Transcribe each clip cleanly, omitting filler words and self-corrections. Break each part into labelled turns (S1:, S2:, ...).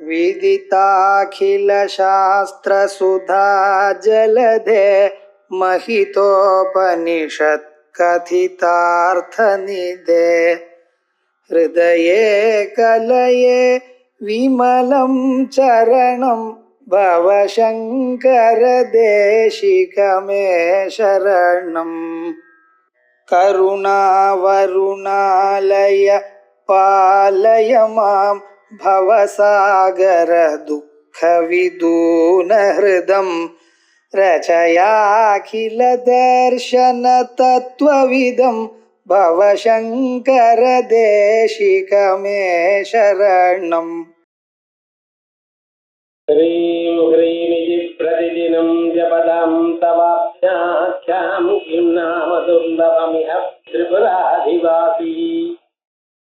S1: विदिताखिलशास्त्रसुधा जलधे महितोपनिषत् कथितार्थनिधे हृदये कलये विमलं चरणं भवशङ्कर देशिकमे शरणम् करुणावरुणालय पालय मां भवसागर दुःखविदूनहृदं रचयाखिलदर्शन तत्त्वविदं भवशङ्कर देशिकमे शरणम्।
S2: ह्रीं ह्रीमिति प्रतिदिनं जपदां तवाख्याख्यां किं नाम दुर्लभमिह त्रिपुराधिवासी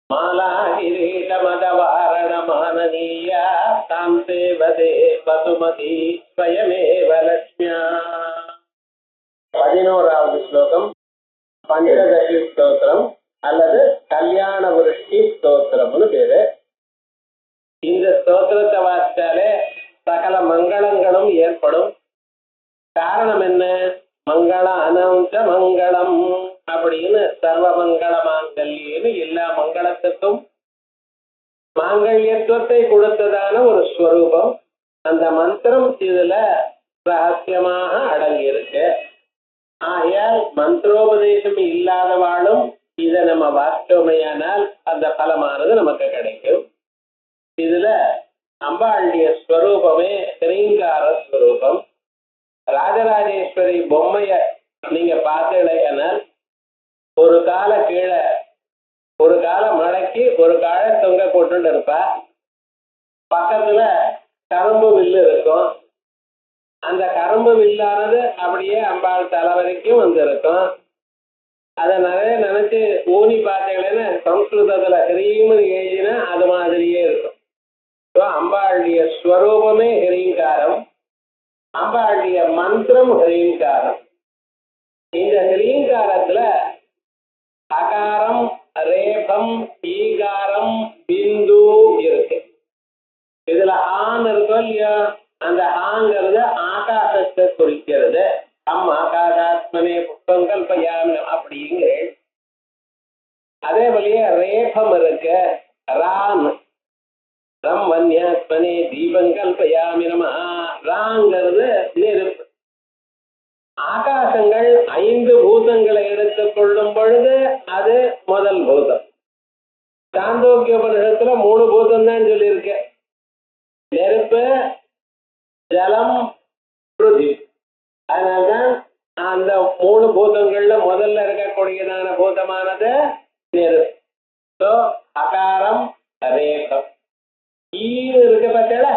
S2: मालागिरीशमदवारणमाननीया तां सेवदे वसुमती स्वयमेव लक्ष्म्या। 11வது ஸ்லோகம் பஞ்சதசி ஸ்தோத்திரம் அல்லது கல்யாண விருஷ்டி ஸ்தோத்திரம்னு பேரு. இந்த ஸ்தோத்திரத்தை வாசித்தாலே சகல மங்களங்களும் ஏற்படும். காரணம் என்ன? மங்கள அனந்த மங்களம் அப்படின்னு சர்வ மங்கள மாங்கல்யன்னு எல்லா மங்களத்துக்கும் மாங்கல்யத்துவத்தை கொடுத்ததான ஒரு ஸ்வரூபம். அந்த மந்திரம் இதுல ரகசியமாக அடங்கியிருக்கு. ஆகையால் மந்திரோபதேசம் இல்லாதவாளும் இதை நம்ம வாசித்தோமையானால் அந்த பலமானது நமக்கு கிடைக்கும். இதுல அம்பாளுடைய ஸ்வரூபமே ஸ்ரீங்கார ஸ்வரூபம். ராஜராஜேஸ்வரி பொம்மைய நீங்க பார்த்தீங்கன்னா ஒரு கால கீழே ஒரு கால மடக்கி ஒரு கால தொங்க போட்டு இருப்பா. பக்கத்துல கரும்பு வில்லு இருக்கும். அந்த கரும்பு வில்லானது அப்படியே அம்பாள் தலை வரைக்கும் வந்து இருக்கும். அதை நிறைய நினைச்சு ஊனி பார்த்தீங்கன்னா சம்ஸ்கிருதத்துல ஹிரீம்னு எழுதினா அது மாதிரியே இருக்கும். அம்பாளுடைய ஸ்வரூபமே ஹிரீங்காரம், அம்பாளுடைய மந்திரம் ஹிரீங்காரம். இந்த ஹிரீங்காரத்துல அகாரம், ரேபம், ஈகாரம், பிந்து இருக்கு. இதுல ஆண் இருக்கும் இல்லையா? அந்த ஆங்கிறது ஆகாசத்தை குறிக்கிறது. ஆகாசாத்மனே புஷ்பம் கல்பயாமி அப்படிங்கிற. அதே போலயே ரேபம் இருக்கு. ராம் ரம் வன்யாத்மனே தீபம் கல்பயாமி நம. ராங்கிறது நெருப்பு. ஆகாசங்கள் 5 பூதங்களை எடுத்துக் கொள்ளும் பொழுது அது முதல் பூதம். சாந்தோக்கிய உபநிஷத்துல 3 பூதம் தான் சொல்லியிருக்க. நெருப்பு, ஜலம், பிருதி. அதனால்தான் அந்த 3 பூதங்கள்ல முதல்ல இருக்கக்கூடியதான பூதமானது நெருப்பு. அகாரம், ரேகம். ஈன்னு இருக்க பார்த்தா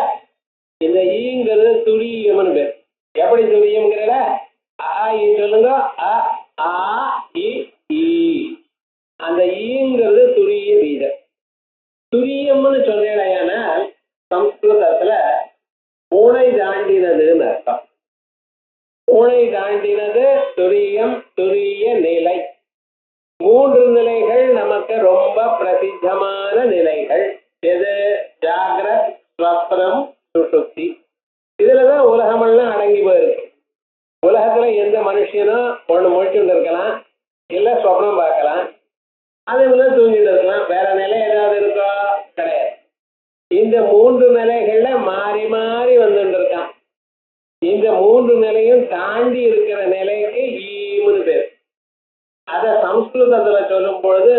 S2: இந்த ஈங்கிறது துரியம்னு பேர். எப்படி துரியம்ங்கிறத சொல்லுங்க. அ இ அந்த ஈங்கிறது துரிய பீஜம். துரியம்னு சொன்னேனால் சம்ஸ்கிருதத்துல மூளை தாண்டினதுன்னு அர்த்தம். மூளை தாண்டினது துரியம், துரிய நிலை. 3 நிலைகள் நமக்கு ரொம்ப பிரசித்தமான நிலைகள். எது? ஜாகிரத், ஸ்வப்னம், சுஷுப்தி. இதுலதான் உலகமெல்லாம் அடங்கி போயிருக்கு. உலகத்துல எந்த மனுஷனும் ஒண்ணு முழிச்சுட்டு இருக்கலாம், இல்ல ஸ்வப்னம் பார்க்கலாம், அதே போல தூங்கிட்டு இருக்கலாம். வேற நிலை ஏதாவது இருக்கோ? கிடையாது. இந்த 3 நிலைகள்ல மாறி மாறி வந்துட்டு இருக்கான். இந்த 3 நிலையும் தாண்டி இருக்கிற நிலைக்கு ஈம்னு பேர். அத சம்ஸ்கிருதத்துல சொல்லும் பொழுது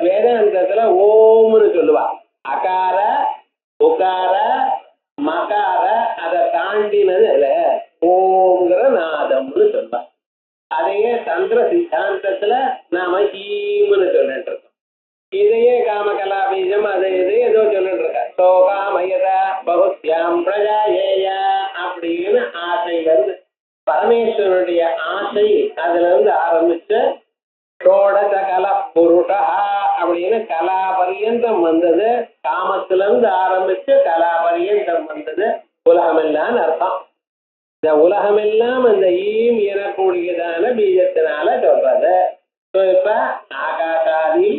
S2: வேதாந்தத்துல ஓம்னு சொல்லுவா. அகார, உகார, மகார, அதை தாண்டினது ஓம்ங்கிற நாதம்னு சொல்லுவா. அதையே தந்திர சித்தாந்தத்துல நாம ஈம்னு சொல்லிட்டு இருக்கோம். இதையே காமகலா பீஜம் அது இது ஏதோ சொல்லிட்டு இருக்க. சோகாமயத பகுத்யாம் பிரஜாயேய அப்படின்னு ஆசையில இருந்து பரமேஸ்வரனுடைய ஆசை அதுல இருந்து ஆரம்பிச்சு ஷோடச கல புருஷா அப்படின்னு கலா பரியந்தம் வந்தது. காமத்துல இருந்து ஆரம்பிச்சு கலா பரியந்தம் வந்தது. உலகமெல்லாம் அர்த்தம். இந்த உலகமெல்லாம் அந்த ஈம் எனக்கூடியதான பீஜத்தினால சொல்றது. இப்ப ஆகாசாதி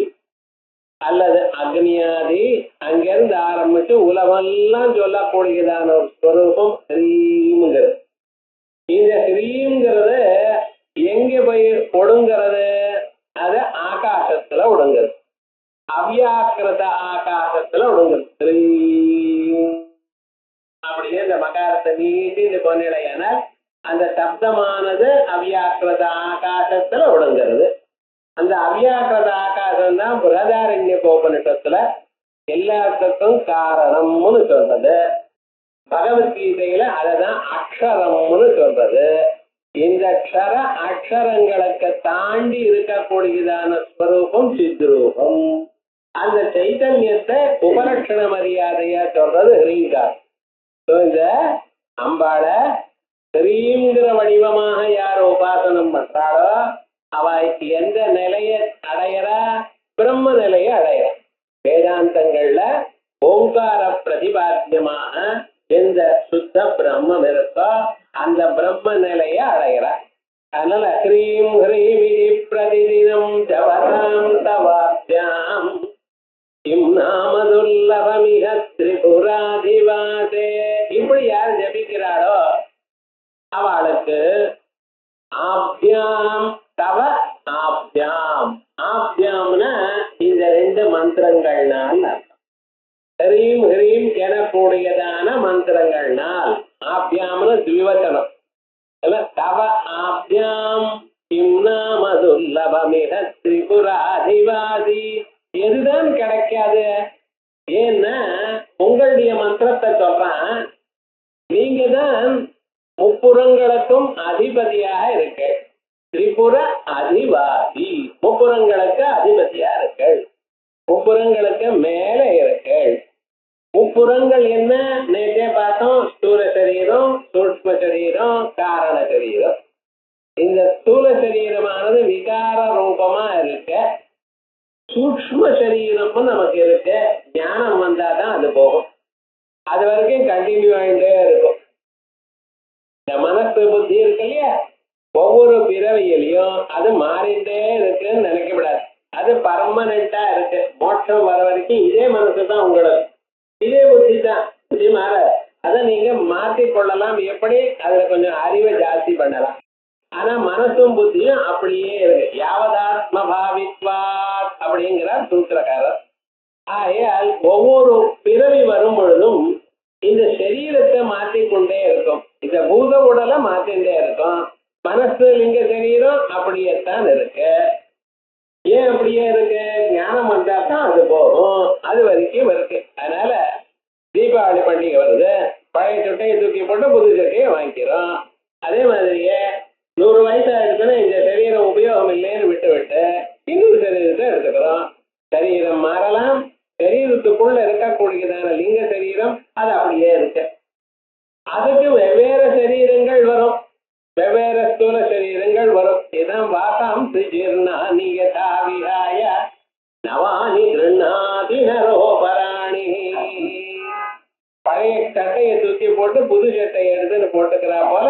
S2: அல்லது அக்னியாதி அங்கிருந்து ஆரம்பிச்சு உலகெல்லாம் சொல்லக்கூடியதான ஒரு ஸ்வரூபம் ஹ்ரீம்ங்கிறது. இந்த ஹ்ரீம்ங்கிறது எங்க போய் ஒடுங்கிறது? அது ஆகாசத்துல ஒடுங்குறது, அவ்யாக்கிருத ஆகாசத்துல ஒடுங்குறது. ஹ்ரீம் அப்படியே இந்த மகாரத்தை நீட்டி இந்த கொன்னிலையானால் அந்த சப்தமானது அவ்யாக்கிருத ஆகாசத்துல ஒடுங்கிறது. அந்த அவ்யாக்கிருத ஆகாசம் தான் பிரதாரண்ய உபனிஷத்துல எல்லாத்துக்கும் காரணம்னு சொல்றது. பகவத்கீதையில அததான் அக்ஷரம்னு சொல்றது. இந்த அக்ஷரங்களுக்கு தாண்டி இருக்கக்கூடியதான ஸ்வரூபம் சித்ரூபம். அந்த சைத்தன்யத்தை உபலட்சண மரியாதையா சொல்றது ஹ்ரீங்கார். இந்த அம்பாள ஹ்ரீங்கிற வடிவமாக யார் உபாசனம் பண்றாளோ அவ எந்த நிலையை அடையறா? பிரம்ம நிலையை அடையறா. வேதாந்தங்கள்ல ஓங்கார பிரதிபாத்தியமாக எந்த சுத்த பிரம்மம் இருக்கோ அந்த பிரம்ம நிலையை அடையறா. அதனால ஹ்ரீம் ஹ்ரீம் பிரதிதினம் ஜபதாம் தவாப்யாம் இம் நாமதுல்லபமிக திரிபுராதிவாசே. இப்படி யார் ஜபிக்கிறாளோ அவளுக்கு ஆப்யாம் தவ ஆப்யாம். ஆப்யாம்னா இந்த ரெண்டு மந்திரங்கள்னால் ஹ்ரீம் ஹ்ரீம் எனக்கூடியதான மந்திரங்கள்னால். ஆப்யாம்னு திவிவச்சனம். தவ ஆப்யாம் கிம் நாமதுல்லபமிக திரிபுராதிவாசி. எதுதான் கிடைக்காது? ஏன்னா உங்களுடைய மந்திரத்தை சொல்றான், நீங்க தான் முப்புறங்களுக்கும் அதிபதியாக இருக்க. திரிபுர அதிவாசி, முப்புறங்களுக்கு அதிபதியா இருக்கு, முப்புறங்களுக்கு மேல இருக்கு. முப்புறங்கள் என்ன? நேற்றே பார்த்தோம். ஸ்தூல சரீரம், சூக்ஷ்ம சரீரம், காரண சரீரம். இந்த ஸ்தூல சரீரமானது விகார ரூபமா இருக்க, சூக்ஷ்ம சரீரமும் நமக்கு இருக்கு. ஞானம் வந்தாதான் அது போகும். அது வரைக்கும் கண்டினியூ ஆகிட்டே இருக்கும். இந்த மனசு புத்தி இருக்கு இல்லையா, ஒவ்வொரு பிறவியிலையும் அது மாறிட்டே இருக்குன்னு நினைக்கப்படாது. அது பர்மனண்டா இருக்கு. மோட்சம் வர வரைக்கும் இதே மனசு தான் உங்களுக்கு, இதே புத்தி தான், புத்தி மாற. அதை நீங்க மாற்றி கொள்ளலாம். எப்படி? அதுல கொஞ்சம் அறிவை ஜாஸ்தி பண்ணலாம். ஆனா மனசும் புத்தியும் அப்படியே இருக்கு. யாவதாத்ம பாவித்வா அப்படிங்கிறார் சூத்திரக்காரர். ஆகையால் ஒவ்வொரு பிறவி வரும் பொழுதும் இந்த சரீரத்தை மாற்றிக்கொண்டே இருக்கும். இந்த பூத உடலை மாற்றிண்டே இருக்கும். மனசு லிங்க சரீரம் அப்படியேத்தான் இருக்கு. ஏன் அப்படியே இருக்கு? ஞானம் வந்தா தான் அது போகும். அது வரைக்கும் இருக்கு. அதனால தீபாவளி பண்டிகை வருது, பழைய சட்டையை தூக்கி போட்டு புது சட்டையை வாங்கிக்கிறோம். அதே மாதிரியே 100 வயசு ஆயிடுச்சுன்னா இந்த சரீரம் உபயோகம் இல்லைன்னு விட்டு விட்டு இன்னொரு சரீரத்தை எடுத்துக்கிறோம். சரீரம் மாறலாம். சரீரத்துக்குள்ள இருக்கக்கூடியதான லிங்க சரீரம் அது அப்படியே இருக்கு. அதுக்கு வெவ்வேறு சரீரங்கள் வரும், வெவ்வேறு ஸ்தூல சரீரங்கள் வரும். இதான் வாசாம் ஜீர்ணானி யதா விஹாய நவானி கிருண்ணாதி நரோபராணி. பழைய சட்டையை தூக்கி போட்டு புது சட்டையை எடுத்துன்னு போட்டுக்கிறா போல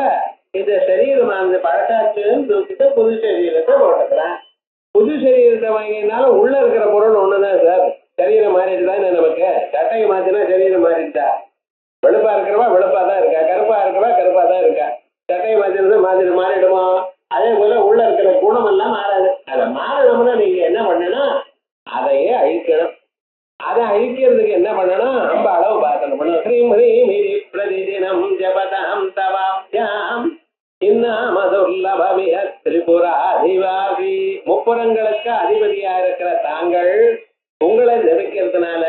S2: இந்த சரீரம் அந்த பழக்காச்சுன்னு தூக்கிட்டு புது சரீரத்தை போட்டுக்கிறான். புது சரீரத்தை வாங்கினாலும் உள்ள இருக்கிற பொருள் ஒண்ணுதான் சார். சரீரம் மாறிட்டுதான் நமக்கு. சட்டையை மாத்தினா சரீரம் மாறிட்டா. வெளுப்பா இருக்கிறவா வெளுப்பா தான் இருக்கா, கருப்பா இருக்கிறவா கருப்பா தான் இருக்கா. சட்டையை மாத்தினா மாறிடுமா? அதே போல உள்ள இருக்கிற குணம் எல்லாம் மாறாது. அதை மாறணும்னா நீங்க என்ன பண்ணணும்? அதையே அழிக்கணும். அதை அழிக்கிறதுக்கு என்ன பண்ணணும்? ரொம்ப அளவு பார்க்கணும். ஹ்ரீம் ஹ்ரீம் பிரதிதினம் ஜபதாம் தவாப்யாம் இன்னாமதுல்லபமிக திரிபுராதிவாசி. முப்புறங்களுக்கு அதிபதியா இருக்கிற தாங்கள் உங்களை ஜபிக்கிறதுனால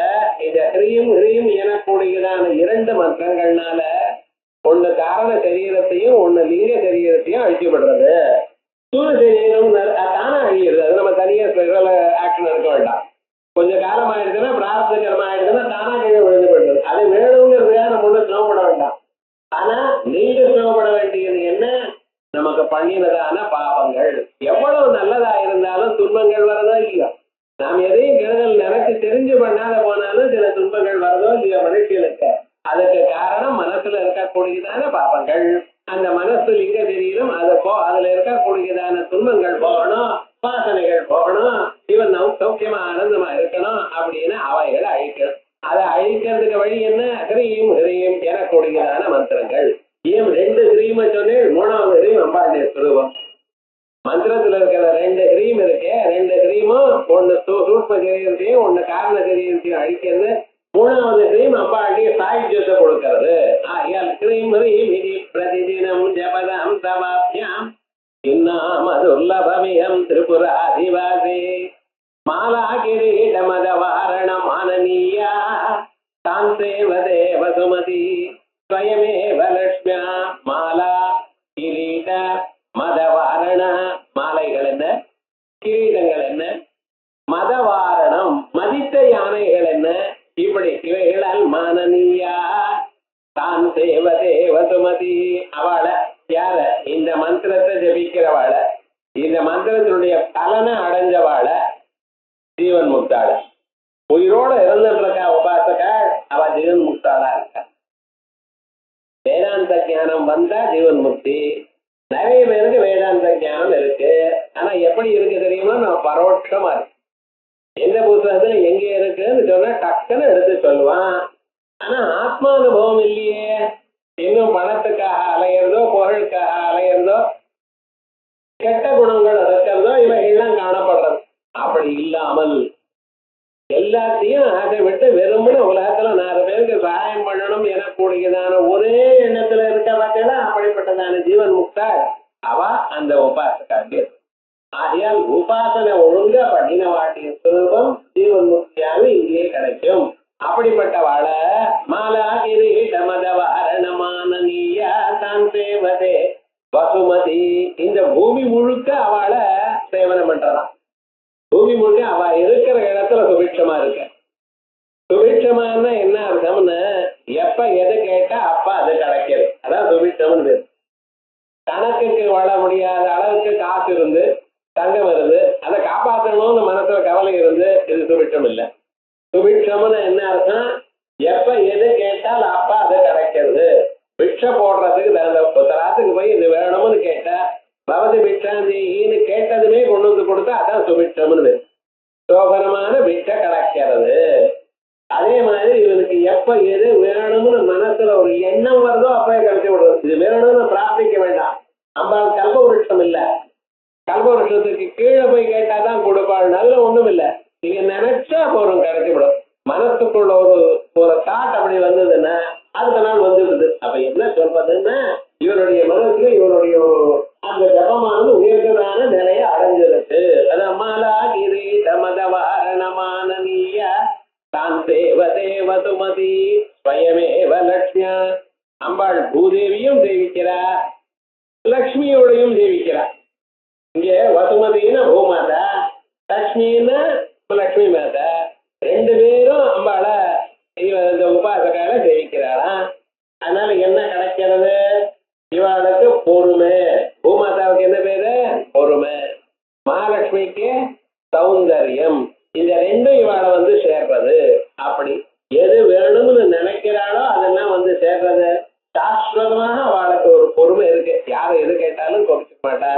S2: இந்த ஹ்ரீம் ஹ்ரீம் எனக்கூடியதான 2 மந்திரங்கள்னால ஒண்ணு காரண சரீரத்தையும் ஒண்ணு லிங்க சரீரத்தையும் அழிச்சுப்படுறது. சூழ சரீரம் தானே அழிகிறது. அது நம்ம தனியா ஸ்பெஷல் ஆக்ஷன் எடுக்க வேண்டாம். கொஞ்சம் காலம் ஆயிடுச்சுன்னா பிரார்த்த கர்மம் ஆயிடுச்சுன்னா தானா கீழே விழுந்து போயிடுது. அது வேணுங்கிறதுக்காக நம்ம ஒன்றும் சிரமப்பட வேண்டாம். ஆனா நீங்க சிரமப்பட வேண்டியது என்ன? நமக்கு பண்ணினதான பாவங்கள். எவ்வளவு நல்லதா இருந்தாலும் துன்பங்கள் வரதோ இல்லையோ, நாம் எதையும் கெடுதல் நினைச்சு தெரிஞ்சு பண்ணாத போனாலும் சில துன்பங்கள் வரதோ இல்லையோ மனுஷனுக்கு. அதுக்கு காரணம் மனசுல இருக்கக்கூடியதான பாவங்கள். அந்த மனசு லிங்க சரீரம் அதுல இருக்கக்கூடியதான துன்பங்கள் போகணும், வாசனைகள் போகணும், இவன் சௌக்கியமா ஆனந்தமா இருக்கணும் ஹிரீம் எனக்கூடியதான மந்திரங்கள். ஏன் 2 ஹிரீமை சொன்னேன்? 3வது ஹிரீம் அம்பாளுடைய சுரூபம். மந்திரத்துல இருக்கிற 2 ஹிரீம் இருக்கு. 2 ஹிரீமும் ஒண்ணு சூக்ஷ்ம சரீரத்தையும் ஒண்ணு காரண சரீரத்தையும் அழிக்கிறது. 3வது ஹிரீம் அம்பாளுடைய சாயுஜ்யத்தை கொடுக்கிறது. ஆகையால் ஹிரீம் ஹிரீம் இதி பிரதிதினம் ஜபதம் தவாப்யாம் இன்னாமதுர்லபமியம் திரிபுராதிவாசி மாலா கிரீடமதவாரணம் ஆனனீயா தாந்தேவ தேவ சுமதி ஸ்வயமேவ லக்ஷ்மியா. மாலா கிரீட மதவாரண, மாலைகள் என்ன, கிரீடங்கள் என்ன, மதவாரணம் மதித்த யானைகள் என்ன, இப்படி இவைகளால் மானனீயா தான் தேவ தேவ சுமதி. அவளை யார? இந்த மந்திரத்தை ஜபிக்கிறவாள, இந்த மந்திரத்தினுடைய பலனை அடைஞ்சவாள ஜீவன் முக்தாள. உயிரோட இருந்துட்டு இருக்கா உபாசகா, அவ ஜீவன் முக்தாளா இருக்கா. வேதாந்த ஞானம் வந்தா ஜீவன் முக்தி. நிறைய பேருக்கு வேதாந்த ஞானம் இருக்கு, ஆனா எப்படி இருக்கு தெரியுமா? நம்ம பரோட்சமா இருக்கு. எந்த புத்தகத்துல எங்க இருக்குன்னு சொன்னா டக்குன்னு எடுத்து சொல்லுவான். ஆனா ஆத்மானுபவம் இல்லையே. இன்னும் பணத்துக்காக அலையிறதோ, புகழுக்காக அலையிறதோ, கெட்ட குணங்கள் இருக்கிறதோ இவைகள்லாம் காணப்படுறது. அப்படி இல்லாமல் எல்லாத்தையும் அதை விட்டு வெறுமனே உலகத்துல 4 பேருக்கு சகாயம் பண்ணணும் எனக்கூடியதான ஒரே எண்ணத்துல இருக்க பார்த்தா அப்படிப்பட்டதான ஜீவன் முக்தா அவ அந்த உபாசக்காக. ஆகையால் உபாசனை ஒழுங்கா பண்ணின வாட்டிய சுரூபம் ஜீவன் முக்தியாக இங்கே கிடைக்கும். அப்படிப்பட்ட வாழ மாலா கிரீடமதவாரணமானீயா தான் சேவதே வசுமதி. இந்த பூமி முழுக்க அவளை சேவனம் பண்றதான். பூமி முழுக்க அவ இருக்கிற இடத்துல சுபிட்சமா இருக்க. சுபிட்சமானா என்ன அர்த்தம்னு, எப்ப எது கேட்டா அப்ப அது கிடைக்கிறது. அதான் சுபிட்சம்னு பேரு. கணக்குக்கு வாழ முடியாத அளவுக்கு காசு இருந்து தங்கம் வருது, அதை காப்பாற்றணும்னு மனசுல கவலை இருந்து, இது சுபிட்சம் இல்லை. சுபிட்சம்னு என்ன அர்த்தம்? எப்ப எது கேட்டால் அப்ப அது கிடைக்கிறது. பிட்ச போடுறதுக்கு தராத்துக்கு போய் இது வேணும்னு கேட்டா பவதி பிட்சாந்தின்னு கேட்டதுமே கொண்டு வந்து கொடுத்தா அதான் சுபிட்சம்னு. சோபனமான பிட்சை கிடைக்கிறது. அதே மாதிரி இவனுக்கு எப்ப எது வேணும்னு மனசுல ஒரு எண்ணம் வருதோ அப்பவே கிடைச்சி விடுறது. இது வேணும்னு பிரார்த்திக்க வேண்டாம். அம்பாள் கல்பவருஷம் இல்ல. கல்பவருஷத்துக்கு கீழே போய் கேட்டாதான் கொடுப்பாள். நல்ல ஒண்ணும் இல்ல, நீங்க நினைச்சா போறோம் கிடைச்சிவிடும். மனசுக்குள்ள ஒரு தாட் அப்படி வந்ததுன்னா அடுத்த நாள் வந்துடுது. அப்ப என்ன சொல்றதுன்னா, இவருடைய மனசுல இவருடைய அந்த ஜபமானது உயர்ந்ததான நிலையை அடைஞ்சிருக்கு. அது மாலா கிரீட மதவாரணமானீய தான் தேவ தேவ சுமதி ஸ்வயமேவ லக்ஷ்மியா. அம்பாள் பூதேவியும் சேவிக்கிறார், லக்ஷ்மியோடையும் சேவிக்கிறார். இங்க வசுமதினா பூமாதா, லக்ஷ்மின்னா லக்ஷ்மி மாதா. 2 பேரும் அம்பாளை இந்த உபாசகால சேவிக்கிறாராம். அதனால என்ன கிடைக்கிறது? இவாளுக்கு பொறுமை. பூமாதாவுக்கு என்ன பேரு? பொறுமை. மகாலட்சுமிக்கு சௌந்தரியம். இந்த 2ம் இவாளை வந்து சேர்றது. அப்படி எது வேணும்னு நினைக்கிறாளோ அதெல்லாம் வந்து சேர்றது. சாஸ்வதமாக அவளுக்கு ஒரு பொறுமை இருக்கு. யாரை எது கேட்டாலும் கொடுக்க மாட்டா,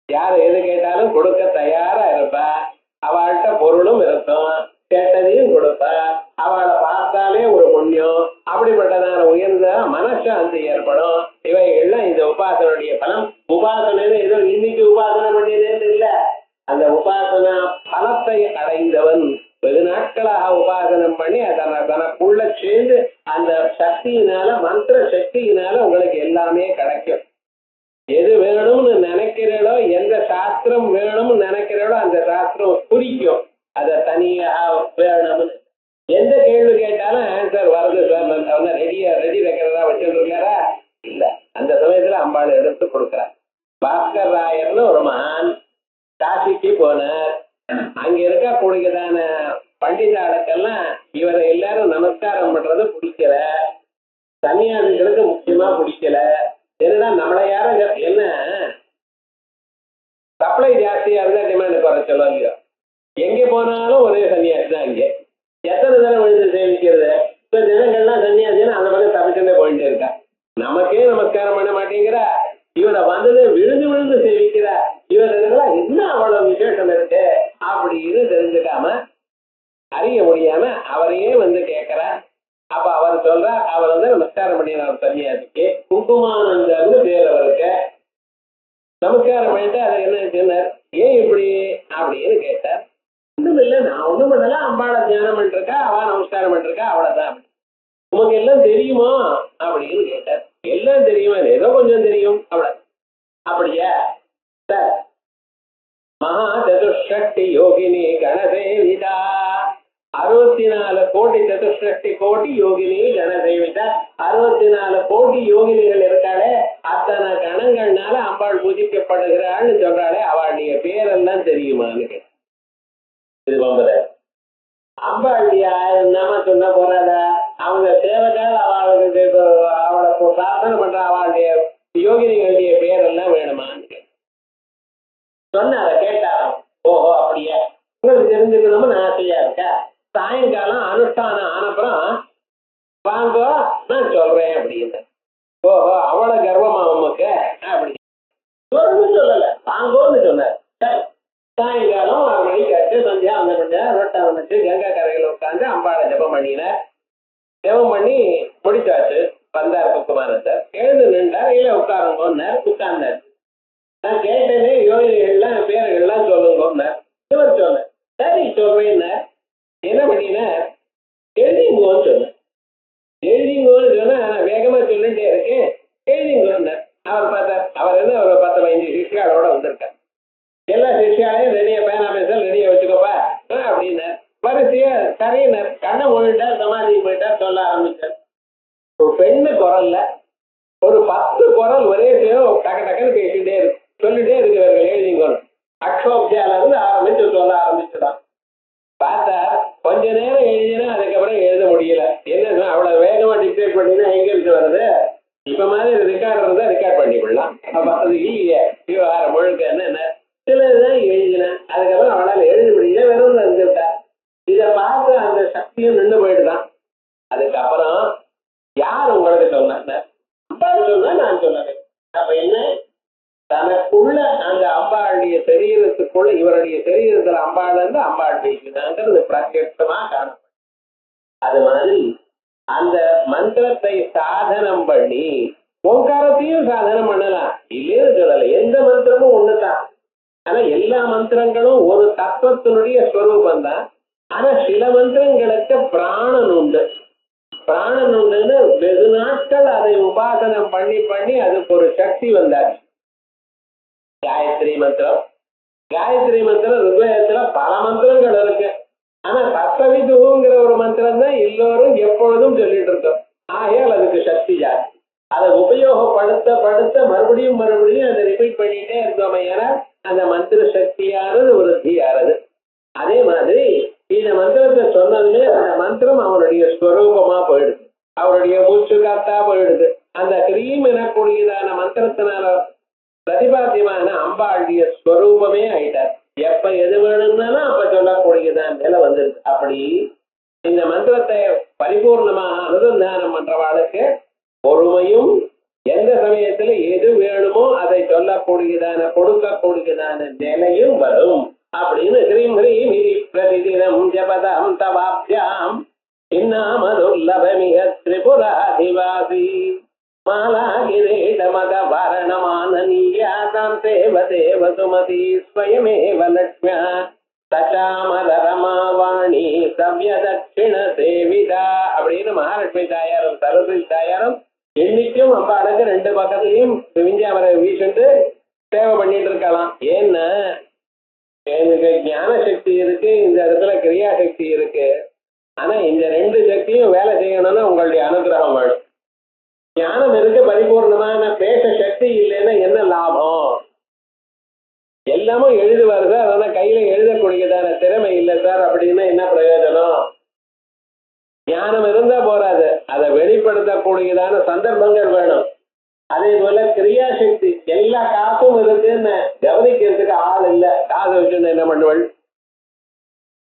S2: யாரை எது கேட்டாலும் கொடுக்க தயாரா இருப்பா. அவள்கிட்ட பொருளும் இருக்கும், கேட்டதையும் கொடுப்பா. அவளை பார்த்தாலே ஒரு புண்ணியம். அப்படிப்பட்டதான உயர்ந்த மனசாந்தி ஏற்படும். இவைகள்லாம் இந்த உபாசனுடைய பலம். உபாசனை ஏதோ இன்னைக்கு உபாசனை பண்ணினேன்னு இல்ல, அந்த உபாசனா பலத்தை அடைந்தவன் வெகு நாட்களாக உபாசனம் பண்ணி தனக்குள்ள சேர்ந்து அந்த சக்தியினால, மந்திர சக்தியினால உங்களுக்கு எல்லாமே கிடைக்கும். எது வேணும்னு நினைக்கிறீங்களோ, எந்த சாஸ்திரம் வேணும்னு நினைக்கிறீங்களோ அந்த சாஸ்திரம் குறிக்கும். அதை தனியா வேணும்னு எந்த கேள்வி கேட்டாலும் ஆன்சர் வருது சார். ரெடி வைக்கிறதா வச்சுட்டு இருக்காரா? இல்ல, அந்த சமயத்துல அம்பாள் எடுத்து கொடுக்கிறார். பாஸ்கர் ராயர்னு ஒரு மகான் காசிக்கு போனார். அங்க இருக்கக்கூடியதான பண்டிதாளுக்கெல்லாம் இவரை எல்லாரும் நமஸ்காரம் பண்றது பிடிக்கல. சன்னியாசிகளுக்கு முக்கியமா பிடிக்கல. என்னன்னா நம்மளை யாரும் என்ன சப்ளை ஜாஸ்தியா இருந்தா டிமாண்ட் குறை சொல்லுவாங்க. எங்க போனாலும் ஒரே சன்னியாசி தான். இங்கே எத்தனை தடவை விழுந்து சேவிக்கிறது? இப்ப ஜனங்கள்லாம் சன்னியாசின்னு அந்த மாதிரி தப்பிச்சுட்டே போயிட்டே இருக்கா. நமக்கே நமஸ்காரம் பண்ண மாட்டேங்கிறா, இவரை வந்தது விழுந்து விழுந்து சேவிக்கிறா. இவரெல்லாம் என்ன அவ்வளவு விசேஷம் இருக்கு அப்படின்னு தெரிஞ்சுக்காம, அறிய முடியாம அவரையே வந்து கேட்கிறா. அப்ப அவர் சொல்றார், அவர் வந்து நமஸ்காரம் பண்ணினார் சன்னியாசிக்கு. குங்குமானந்தர்னு பேர் அவருக்கு. நமஸ்காரம் பண்ணிட்டு அதை என்ன சொன்னார், ஏன் இப்படி அப்படின்னு கேட்டார். ஒண்ணும் இல்ல, நான் ஒண்ணும் பண்ணல, அம்பாளை தியானம் பண்ணிருக்கா, அவ நமஸ்காரம் பண்ணிருக்கா, அவ்வளவுதான். உனக்கு எல்லாம் தெரியுமா அப்படின்னு கேட்டார். எல்லாம் தெரியுமா, ஏதோ கொஞ்சம் தெரியும் அவ்வளவு. அப்படியா சார். மகா சதுஷ்டி யோகினி கணசேவிதா, 64 கோடி சதுஷ்டி கோடி யோகினி கணசேவிதா. 64 கோடி யோகினிகள் இருக்காளே, அத்தனை கணங்கள்னால அம்பாள் பூஜிக்கப்படுகிறாள்னு சொல்றாளே, அவளுடைய பேரெல்லாம் தெரியுமான்னு கேட்டார். இது வம்புற அம்பாளுடைய நாம சொன்ன போறாதா? அவங்க சேவர்கள் அவளுக்கு அவளை பிரார்த்தனை பண்ற அவளுடைய யோகினிகளுடைய பேரெல்லாம் வேணுமான்னு சொன்ன. அதை கேட்டாராம். ஓஹோ அப்படியா, உங்களுக்கு தெரிஞ்சுக்கணும்னு ஆசையா இருக்கா? சாயங்காலம் அனுஷ்டானம் ஆனப்புறம் வாங்கோ நான் சொல்றேன் அப்படின்னு. ஓஹோ அவ்வளவு கர்வமா உமக்கு அப்படி சொல்லல, வாங்கோன்னு சொன்னார். சாயங்காலம் 6 மணிக்கு ஆச்சு, சந்தியா ரொட்டை வந்துச்சு, கங்கா கரையில் உட்காந்து அம்பாளை ஜபம் பண்ணினார். ஜபம் பண்ணி முடிச்சாச்சு. வந்தார் குமாரத்தர், எழுந்து நின்றார். இல்ல உட்காருங்கன்னார். உட்கார்ந்தார். நான் கேட்டேனே, யோகிகள்லாம் பேர்கள்லாம் சொல்லுங்கன்னார். இவர் சொன்னார், சரி சொல்றேன்னார். என்ன பண்ணினார், எழுதிங்கோன்னு சொன்னார். எழுதிங்கோன்னு சொன்னா நான் வேகமா சொல்லிட்டே இருக்கேன், எழுதிங்கோன்னார். அவர் பார்த்தார். அவர் என்ன ஒரு 10-15 சிஷ்யாளோட வந்திருக்கார். எல்லா சிஷ்யாலையும் ரெடியா பேனா பென்சில் ரெடியா வச்சுக்கோப்பா அப்படின்னார். வரிசையா சரியினார். கண்ணை மூடிட்டார், சமாதிக்கு போயிட்டார். சொல்ல ஆரம்பிச்சார். ஒரு பெண்ணு குரல்ல ஒரு 10 குரல் ஒரே சேரும் டக்கு டக்குன்னு பேசிட்டே இருக்கு, சொல்லிட்டே இருக்கிறவர்கள் எழுதிங்கோன்னு. அக்ஷோப்தியால இருந்து ஆரம்பிச்சு சொல்ல ஆரம்பிச்சுதான். பார்த்தா கொஞ்ச நேரம் எழுதினா அதுக்கப்புறம் எழுத முடியல. என்ன அவ்வளவு வேகமா டிக்டேட் பண்ணினா எங்க இருந்து வருது? இப்ப மாதிரி ரெக்கார்ட் இருந்தா ரெக்கார்ட் பண்ணிவிடலாம். அப்ப அது இல்லையே, விவகாரம் முழுக்க என்ன சிலதுதான் எழுதினேன். அதுக்கப்புறம் அவளால் எழுத முடியல, வெறும் இருந்துட்டா. இதை பார்த்து அந்த சக்தியும் நின்று போயிட்டுதான். அதுக்கப்புறம் யார் உங்களுக்கு சொன்னாங்க? அம்பாள் சொன்னா நான் சொன்னேன். அப்ப என்ன, தனக்குள்ள அந்த அம்பாளுடைய சரீரத்துக்குள்ள இவருடைய சரீரத்துல அம்பாள் வந்து அம்பாள் பேசினாங்கிறது பிரத்யட்சமா காணப்படும். அது மாதிரி அந்த மந்திரத்தை சாதனம் பண்ணி ஓங்காரத்தையும் சாதனம் பண்ணலாம், இல்லைன்னு சொல்லல. எந்த மந்திரமும் ஒண்ணுதான். ஆனா எல்லா மந்திரங்களும் ஒரு தத்துவத்தினுடைய ஸ்வரூபம் தான். ஆனா சில மந்திரங்களுக்கு பிராணன் உண்டு. பிராணன் உண்டுன்னு வெகு நாட்கள் அதை உபாசனம் பண்ணி பண்ணி அதுக்கு ஒரு சக்தி வந்தாச்சு. காயத்ரி மந்திரம், காயத்ரி மந்திரம் ருக்வேதத்துல பல மந்திரங்கள் இருக்கு. ஆனா தத்தவிதுங்கிற ஒரு மந்திரம் தான் எல்லோரும் எப்பொழுதும் சொல்லிட்டு இருக்கோம். ஆகையால் அதுக்கு சக்தி ஜாஸ்தி. அதை உபயோகப்படுத்த படுத்த மறுபடியும் மறுபடியும் அதை ரிப்பீட் பண்ணிட்டே இருந்தோம். ஏன்னா அந்த மந்திர சக்தியானது விருத்தியானது. அதே மாதிரி இந்த மந்திரத்தை சொன்னதுமே அந்த மந்திரம் அவனுடைய ஸ்வரூபமா போயிடுது, அவருடைய மூச்சு காத்தா போயிடுது. அந்த கிரீம் எனக்கூடியதான மந்திரத்தினால பிரதிபாத்தியமான அம்பாளுடைய ஸ்வரூபமே ஆயிட்டார். எப்ப எது வேணும்னாலும் அப்ப சொல்லக்கூடியதான் நிலை வந்துருக்கு. அப்படி இந்த மந்திரத்தை பரிபூர்ணமாக அனுசந்தானம் பண்றவாளுக்கு பொறுமையும், எந்த சமயத்துல எது வேணுமோ அதை சொல்லக்கூடியதான கொடுக்கக்கூடியதான நிலையும் வரும் அப்படின்னு ஹ்ரீம் ஹ்ரீம் பிரதிதினம் ஜபதம் தவாப்யாம் இன்னாமதுல்லபமிக திரிபுராதிவாசி மாலாகிரேட மத வரணமானீயாதாம் தேவ தேவ சுமதி ஸ்வயமேவ லக்ஷ்மியா தச்சாமரமாவாணி சவ்ய தட்சிண சேவிதா அப்படின்னு மகாலட்சுமி தாயாரும் சரஸ்வதி தாயாரும் என்னைக்கும் அம்பாளுக்கு 2 பக்கத்துலையும் விஞ்சாமரை வீசிட்டு சேவை பண்ணிட்டு இருக்கலாம். ஏன்னா எனக்கு ஞான சக்தி இருக்கு, இந்த இடத்துல கிரியா சக்தி இருக்கு. ஆனா இந்த 2 சக்தியும் வேலை செய்யணும்னா உங்களுடைய அனுகிரகம் வேணும். ஞானம் இருக்கு, பரிபூர்ணமான பேச சக்தி இல்லைன்னா என்ன லாபம்? எல்லாமும் எழுதுவாரு சார், அதனால கையில எழுதக்கூடியதான திறமை இல்லை சார் அப்படின்னா என்ன பிரயோஜனம்? ஞானம் இருந்தா போறாது, அதை வெளிப்படுத்தக்கூடியதான சந்தர்ப்பங்கள் வேணும். அதே போல கிரியாசக்தி, எல்லா காசும் இருக்குன்னு கவனிக்கிறதுக்கு ஆள் இல்லை. காசை வச்சுன்னு என்ன பண்ணுவள்?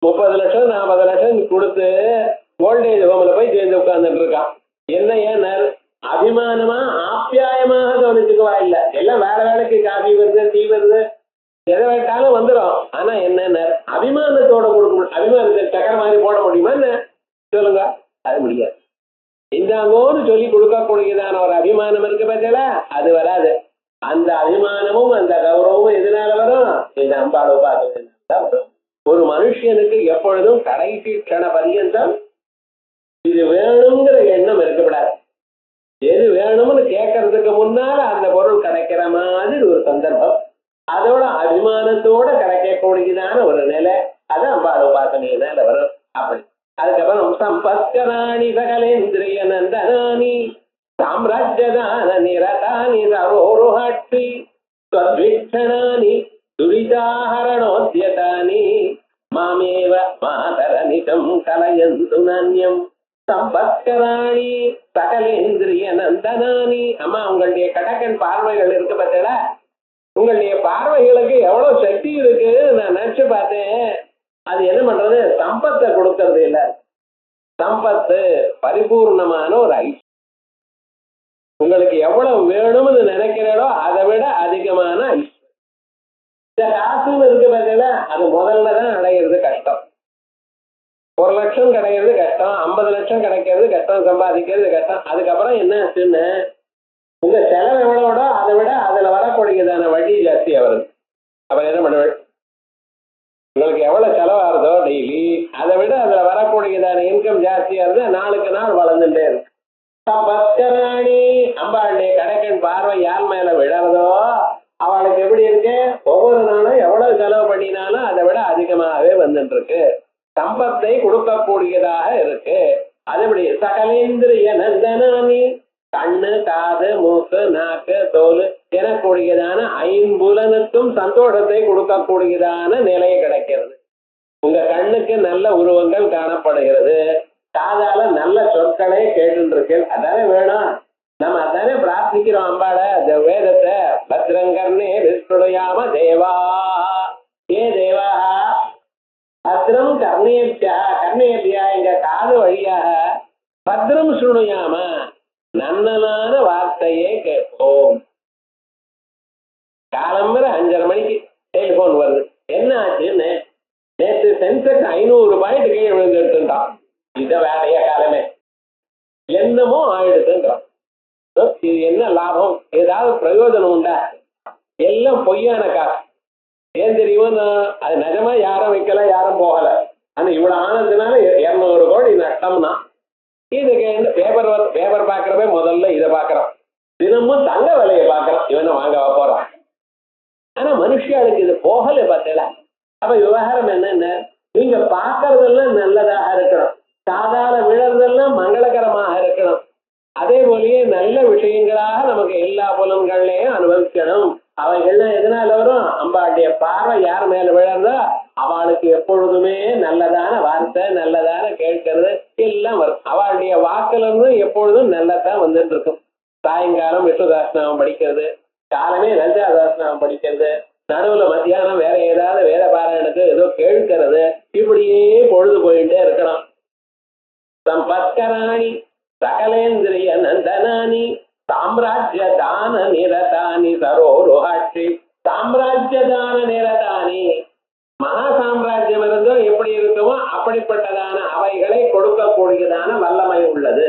S2: 30 லட்சம் 40 லட்சம் கொடுத்து ஓல்டேஜ் ஹோம்ல போய் சேர்ந்து உட்கார்ந்துட்டு இருக்கான். என்ன ஏன் அபிமானமா ஆப்யாயமாக கவனிச்சுக்குவா இல்ல. எல்லாம் வேற வேலைக்கு காஃபி வருது, டீ வருது, எதை வேட்டாலும் வந்துடும். ஆனா என்ன அபிமானத்தோட கொடுக்கணும். அபிமானத்தை சக்கர மாதிரி போட முடியுமா என்ன சொல்லுங்க? அது முடியாது. இந்தாங்கோன்னு சொல்லி கொடுக்கக்கூடியதான ஒரு அபிமானம் இருக்கு பார்த்தீங்களா, அது வராது. அந்த அபிமானமும் அந்த கௌரவமும் எதனால வரும்? இந்த அம்பாள் உபாசனை வரும். ஒரு மனுஷனுக்கு எப்பொழுதும் கடைசி கண பரியந்தம் இது வேணுங்கிற எண்ணம் இருக்கக்கூடாது. எது வேணும்னு கேட்கறதுக்கு முன்னால அந்த பொருள் கிடைக்கிற மாதிரி ஒரு சந்தர்ப்பம், அதோட அபிமானத்தோட கிடைக்கக்கூடியதான ஒரு நிலை, அது அம்பாள் உபாசனையினால வரும். அப்படி அதுக்கப்புறம் சம்பத்கராணி சகலேந்திரிய நந்தனானி சாம்ராஜ்யதான நிரதானி சரோருஹாட்சி ஸ்வத்வீக்ஷணானி துரிதாஹரணோத்யதானி மாமேவ மாதரனிதம் கலயந்து நான்யம் சம்பத்கராணி சகலேந்திரிய நந்தனானி. அம்மா, உங்களுடைய கடக்கன் பார்வைகள் இருக்கு பார்த்தா, உங்களுடைய பார்வைகளுக்கு எவ்வளவு சக்தி இருக்கு நான் நினைச்சு பார்த்தேன். அது என்ன பண்றது? சம்பத்தை கொடுக்கறது இல்ல. சம்பத்து பரிபூர்ணமான ஒரு ஐஸ். உங்களுக்கு எவ்வளவு வேணும்னு நினைக்கிறீங்களோ அதை விட அதிகமான ஐஸ். இந்த காசுன்னு இருக்கு பார்த்தீங்களா, அது முதல்ல தான் அடையிறது கஷ்டம். 1 லட்சம் கிடைக்கிறது கஷ்டம், 50 லட்சம் கிடைக்கிறது கஷ்டம், சம்பாதிக்கிறது கஷ்டம். அதுக்கப்புறம் என்ன ஆச்சுன்னு, உங்க செலவு எவ்வளோடோ அதை விட அதுல வரக்கூடியதான வட்டி ஜாஸ்தியா வருது. அப்புறம் என்ன பண்ணுவேன்? உங்களுக்கு எவ்வளவு செலவாகுதோ டெய்லி, அதை விட அதுல வரக்கூடியதான இன்கம் ஜாஸ்தியா இருந்தா நாளுக்கு நாள் வளர்ந்துட்டே இருக்கு. பத்கராணி அம்பாளுடைய கடைக்கன் பார்வை யார் மேல விழறதோ அவளுக்கு எப்படி இருக்கு? ஒவ்வொரு நாளும் எவ்வளவு செலவு பண்ணினாலும் அதை விட அதிகமாகவே வந்துட்டு இருக்கு. சம்பத்தை கொடுக்கக்கூடியதாக இருக்கு. அதுபடி சகலேந்திரிய நந்தனானி, கண்ணு, காது, மூக்கு, நாக்கு, தோல் எனக்கூடியதான 5 புலனுக்கும் சந்தோஷத்தை கொடுக்கக்கூடியதான நிலை கிடைக்கிறது. உங்க கண்ணுக்கு நல்ல உருவங்கள் காணப்படுகிறது, காதால நல்ல சொற்களே கேட்டு இருக்கு. அதானே வேணும், நம்ம அதானே பிரார்த்திக்கிறோம் அம்பாள. இந்த வேதத்தை பத்ரங்கர்ணே விஷ்ணுயாம தேவா, ஏ தேவா பத்ரம் கர்ணேபியா, கர்ணேபியா எங்க காது வழியாக பத்ரம் சுணுயாம நன்னலான வார்த்தையே கேட்போம். காலம்பர 5:30 மணிக்கு டெலிபோன் வருது. என்ன ஆச்சுன்னு, நேற்று சென்செக்ஸ் 500 பாயிண்ட் கீழே விழுந்துட்டான். இத வேலைய காலமே என்னமோ ஆயிடுதுன்றான். இது என்ன லாபம்? ஏதாவது பிரயோஜனம் உண்டா? எல்லாம் பொய்யான காசு. ஏன் தெரியுமா? அது நிஜமா யாரும் வைக்கல, யாரும் போகல. ஆனா இவ்வளவு ஆனதுனால 200 கோடி நஷ்டம்னா. இதுக்கு என்ன பேப்பர் பாக்குறவே முதல்ல இதை பாக்குறான். தினமும் தங்க விலையை பாக்குறான், இவனை வாங்க போறான். ஆனா மனுஷியாளுக்கு இது போகல பார்த்தல. அப்ப விவகாரம் என்னன்னு, நீங்க பாக்குறதெல்லாம் நல்லதாக இருக்கணும், சாதாரண விழறதெல்லாம் மங்களகரமாக இருக்கணும். அதே போலயே நல்ல விஷயங்களாக நமக்கு எல்லா புலன்கள்லயும் அனுபவிக்கணும். அவைகள்லாம் எதனால வரும்? அம்பாளுடைய பார்வை யார் மேல விழறதோ அவளுக்கு எப்பொழுதுமே நல்லதான வார்த்தை, நல்லதான கேட்கறது எல்லாம் வரும். அவளுடைய வாக்குல இருந்து எப்பொழுதும் நல்லதான் வந்துட்டு இருக்கும். சாயங்காலம் விஷ்ணுதாசனாமம் படிக்கிறது, காலமே லலிதாதாசனாமம் படிக்கிறது, நடுவுல மத்தியானம் வேற ஏதாவது வேத பாராயணத்துக்கு ஏதோ கேட்கிறது, இப்படியே பொழுது போயிட்டே இருக்கணும். சம்பத்கராணி சகலேந்திரிய நந்தனானி சாம்ராஜ்ய தான நிரதானி சரோருஹாட்சி. சாம்ராஜ்ய தான நிரதானி, மகா சாம்ராஜ்யம் இருந்தோ எப்படி இருக்குமோ அப்படிப்பட்டதான அவைகளை கொடுக்கக்கூடியதான வல்லமை உள்ளது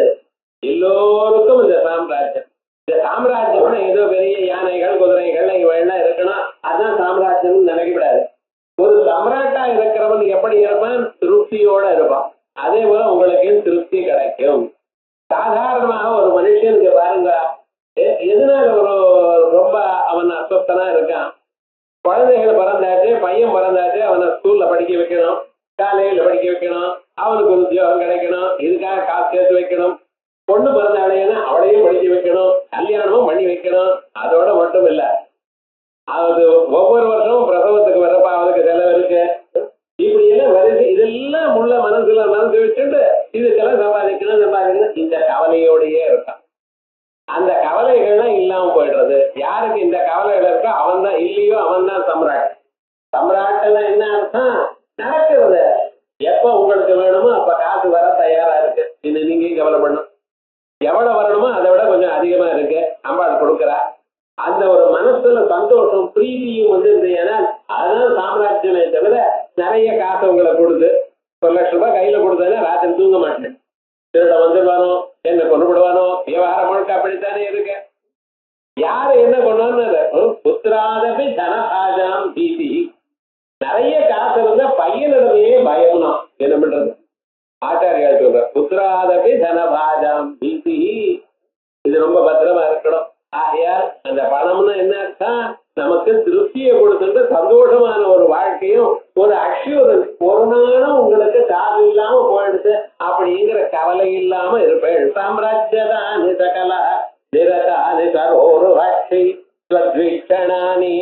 S2: எல்லோருக்கும். இந்த சாம்ராஜ்யம், இந்த சாம்ராஜ்யம் ஏதோ பெரிய யானைகள், குதிரைகள் இவையெல்லாம் இருக்கணும், அதுதான் சாம்ராஜ்யம் நினைக்கப்படாது. ஒரு சம்ராட்டா இருக்கிறவன் எப்படி இருப்பான்? திருப்தியோட இருப்பான். அதே போல உங்களுக்கு திருப்தி கிடைக்கும். சாதாரணமாக ஒரு மனுஷனுக்கு பாருங்க, எதனால ஒரு ரொம்ப அவன் அஸ்வஸ்தனா இருக்கான்? குழந்தைகள் பிறந்தாச்சு, பையன் பிறந்தாச்சு, அவனை ஸ்கூல்ல படிக்க வைக்கணும், காலேஜ்ல படிக்க வைக்கணும், அவனுக்கு ஒரு உத்தியோகம் கிடைக்கணும், இதுக்காக காசு சேர்த்து வைக்கணும். பொண்ணு பிறந்தாலேன்னா அவளையும் படிக்க வைக்கணும், கல்யாணமும் பண்ணி வைக்கணும். அதோட மட்டும் இல்ல, அது ஒவ்வொரு வருஷமும் பிரசவத்துக்கு வரப்ப அவனுக்கு செலவு இருக்கு. இப்படி எல்லாம் வருது. இதெல்லாம் உள்ள மனசு வச்சுட்டு இதுக்கெல்லாம் சம்பாதிக்கணும். இந்த கவலையோடையே இருக்கான். அந்த கவலைகள்லாம் இல்லாம போயிடுறது. யாருக்கு இந்த கவலைகள் இருக்கோ அவன் தான், இல்லையோ அவன் தான் சம்ராட். சம்ராட்டெல்லாம் என்ன அர்த்தம்? நடக்கிறது. எப்ப உங்களுக்கு வேணுமோ அப்ப காசு வர தயாரா இருக்கு. இன்னும் நீங்க கவலை பண்ணும். எவ்வளவு வரணுமோ அதை விட கொஞ்சம் அதிகமா இருக்கு, அம்பாள் கொடுக்குறா. அந்த ஒரு மனசுல சந்தோஷம், பிரீதியும் வந்து, ஏன்னா அதுதான் சாம்ராஜ்யமே தவிர நிறைய காசு உங்களை கொடுத்து 1 லட்சம் ரூபாய் கையில கொடுத்தா ராத்திரி தூங்க மாட்டேன். திருட வந்துடுவானோ, என்ன கொண்டு விடுவானோ, விவகாரம் முழுக்க அப்படித்தானே இருக்கு. யாரு என்ன கொண்டு புத்திராதபி தனபாஜாம் பீதி. நிறைய காசு இருந்தா பையனிடமே பயம்னா என்ன பண்றது? ஆச்சாரியால் சொல்ற புத்திராதபி தனபாஜாம் பீதி. இது ரொம்ப பத்திரமா இருக்கணும். ஆகையால் அந்த பணம்னு என்ன அர்த்தம்? நமக்கு திருப்தியை கொடுத்துட்டு சந்தோஷமான ஒரு வாழ்க்கையும் ஒரு அஷ்யூரன்ஸ், ஒரு நாளும் உங்களுக்கு காசு இல்லாம போயிடுது அப்படிங்கிற கவலை இல்லாம இருப்பேன். சாம்ராஜ்யதானி சகல நிரதானி சரோரு பக்ஷி ஸ்வத்விக்ஷணானி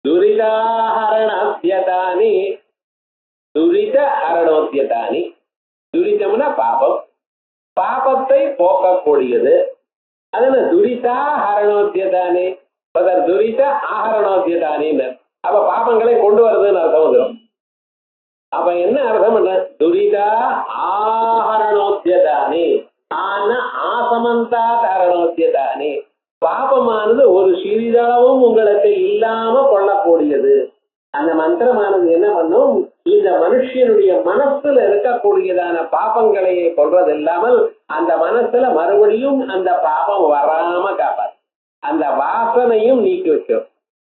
S2: துரிதாஹரணத்யதானி. துரித ஹரணோத்யதானி. துரிதம்னா பாபம், பாபத்தை போக்கக்கூடியது. அதனால துரிதா ஹரணோத்தியதானே, துரித ஆஹரணோத்தியதானே. அப்ப பாபங்களை கொண்டு வருதுன்னு அர்த்தம் வந்துடும். அப்ப என்ன அர்த்தம் என்ன? துரிதா ஆஹரணோத்தியதானே, ஆன ஆசமந்தா ஹரணோத்தியதானே. பாபமானது ஒரு சிறிதளவும் உங்களுக்கு இல்லாம கொள்ளக்கூடியது. அந்த மந்திரமானது என்ன பண்ணும்? இந்த மனுஷனுடைய மனசுல இருக்கக்கூடியதான பாபங்களை கொள்வது இல்லாமல் அந்த மனசுல மறுபடியும் அந்த பாபம் வராம காப்பாது. அந்த வாசனையும் நீக்கி வைக்கும்.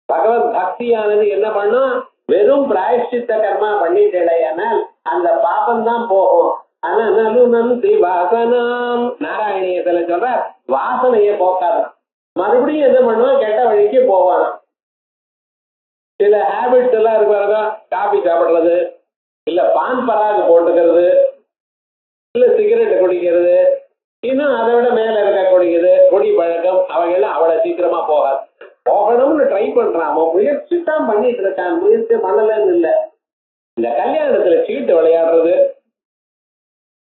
S2: பகவத் பக்தியானது என்ன பண்ணும்? வெறும் பிராயஷ்சித்த கர்மா பண்ணிட்டேனால் அந்த பாபம் தான் போகும். ஆனா நலுநந்தி வாசனாம், நாராயணியத்துல சொல்ற வாசனைய போக்காதான். மறுபடியும் என்ன பண்ணுவான்? கெட்ட வழிக்கு போவானா. சில ஹேபிட்ஸ் எல்லாம் இருப்பாருங்க. காபி சாப்பிடுறது, இல்ல பான் பராகு போட்டுக்கிறது, இல்ல சிகரெட் குடிக்கிறது, இன்னும் அதை விட மேல இருக்கக்கூடியது குடி பழக்கம். அவைகள்லாம் அவ்வளவு சீக்கிரமா போகாது. போகணும்னு ட்ரை பண்றான், அவன் முயற்சி தான் பண்ணிட்டு இருக்கான், முயற்சி பண்ணலன்னு இல்ல. இந்த கல்யாணத்துல சீட்டு விளையாடுறது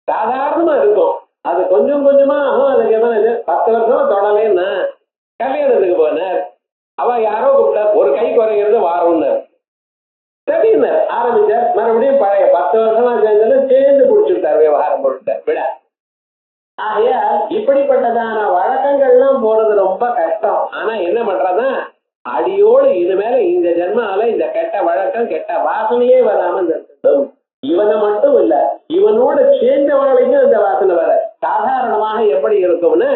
S2: சாதாரணமா இருக்கும். அது கொஞ்சம் கொஞ்சமா அதுக்கு என்ன 10 வருஷமா தொடலேன்னா கல்யாணத்துக்கு போனார். அவ யாரோ கூப்பிட்டா ஒரு கை குறைகிறது வாரம்னு சரின்னு ஆரம்பிச்சார். மறுபடியும் பழைய 10 வருஷமா சேர்ந்தாலும் சேர்ந்து குடிச்சுட்டார், விவகாரம் போட்டுட்டார் விட. ஆகையா இப்படிப்பட்டதான வழக்கங்கள்லாம் போறது ரொம்ப கஷ்டம். ஆனா என்ன பண்றதா, அடியோடு இனிமேல இந்த ஜென்மால இந்த கெட்ட வழக்கம் கெட்ட வாசனையே வராம இருக்கட்டும். இவனை மட்டும் இல்ல, இவனோட சேர்ந்தவர்களுக்கும் இந்த வாசனை வர. சாதாரணமாக எப்படி இருக்கும்னு,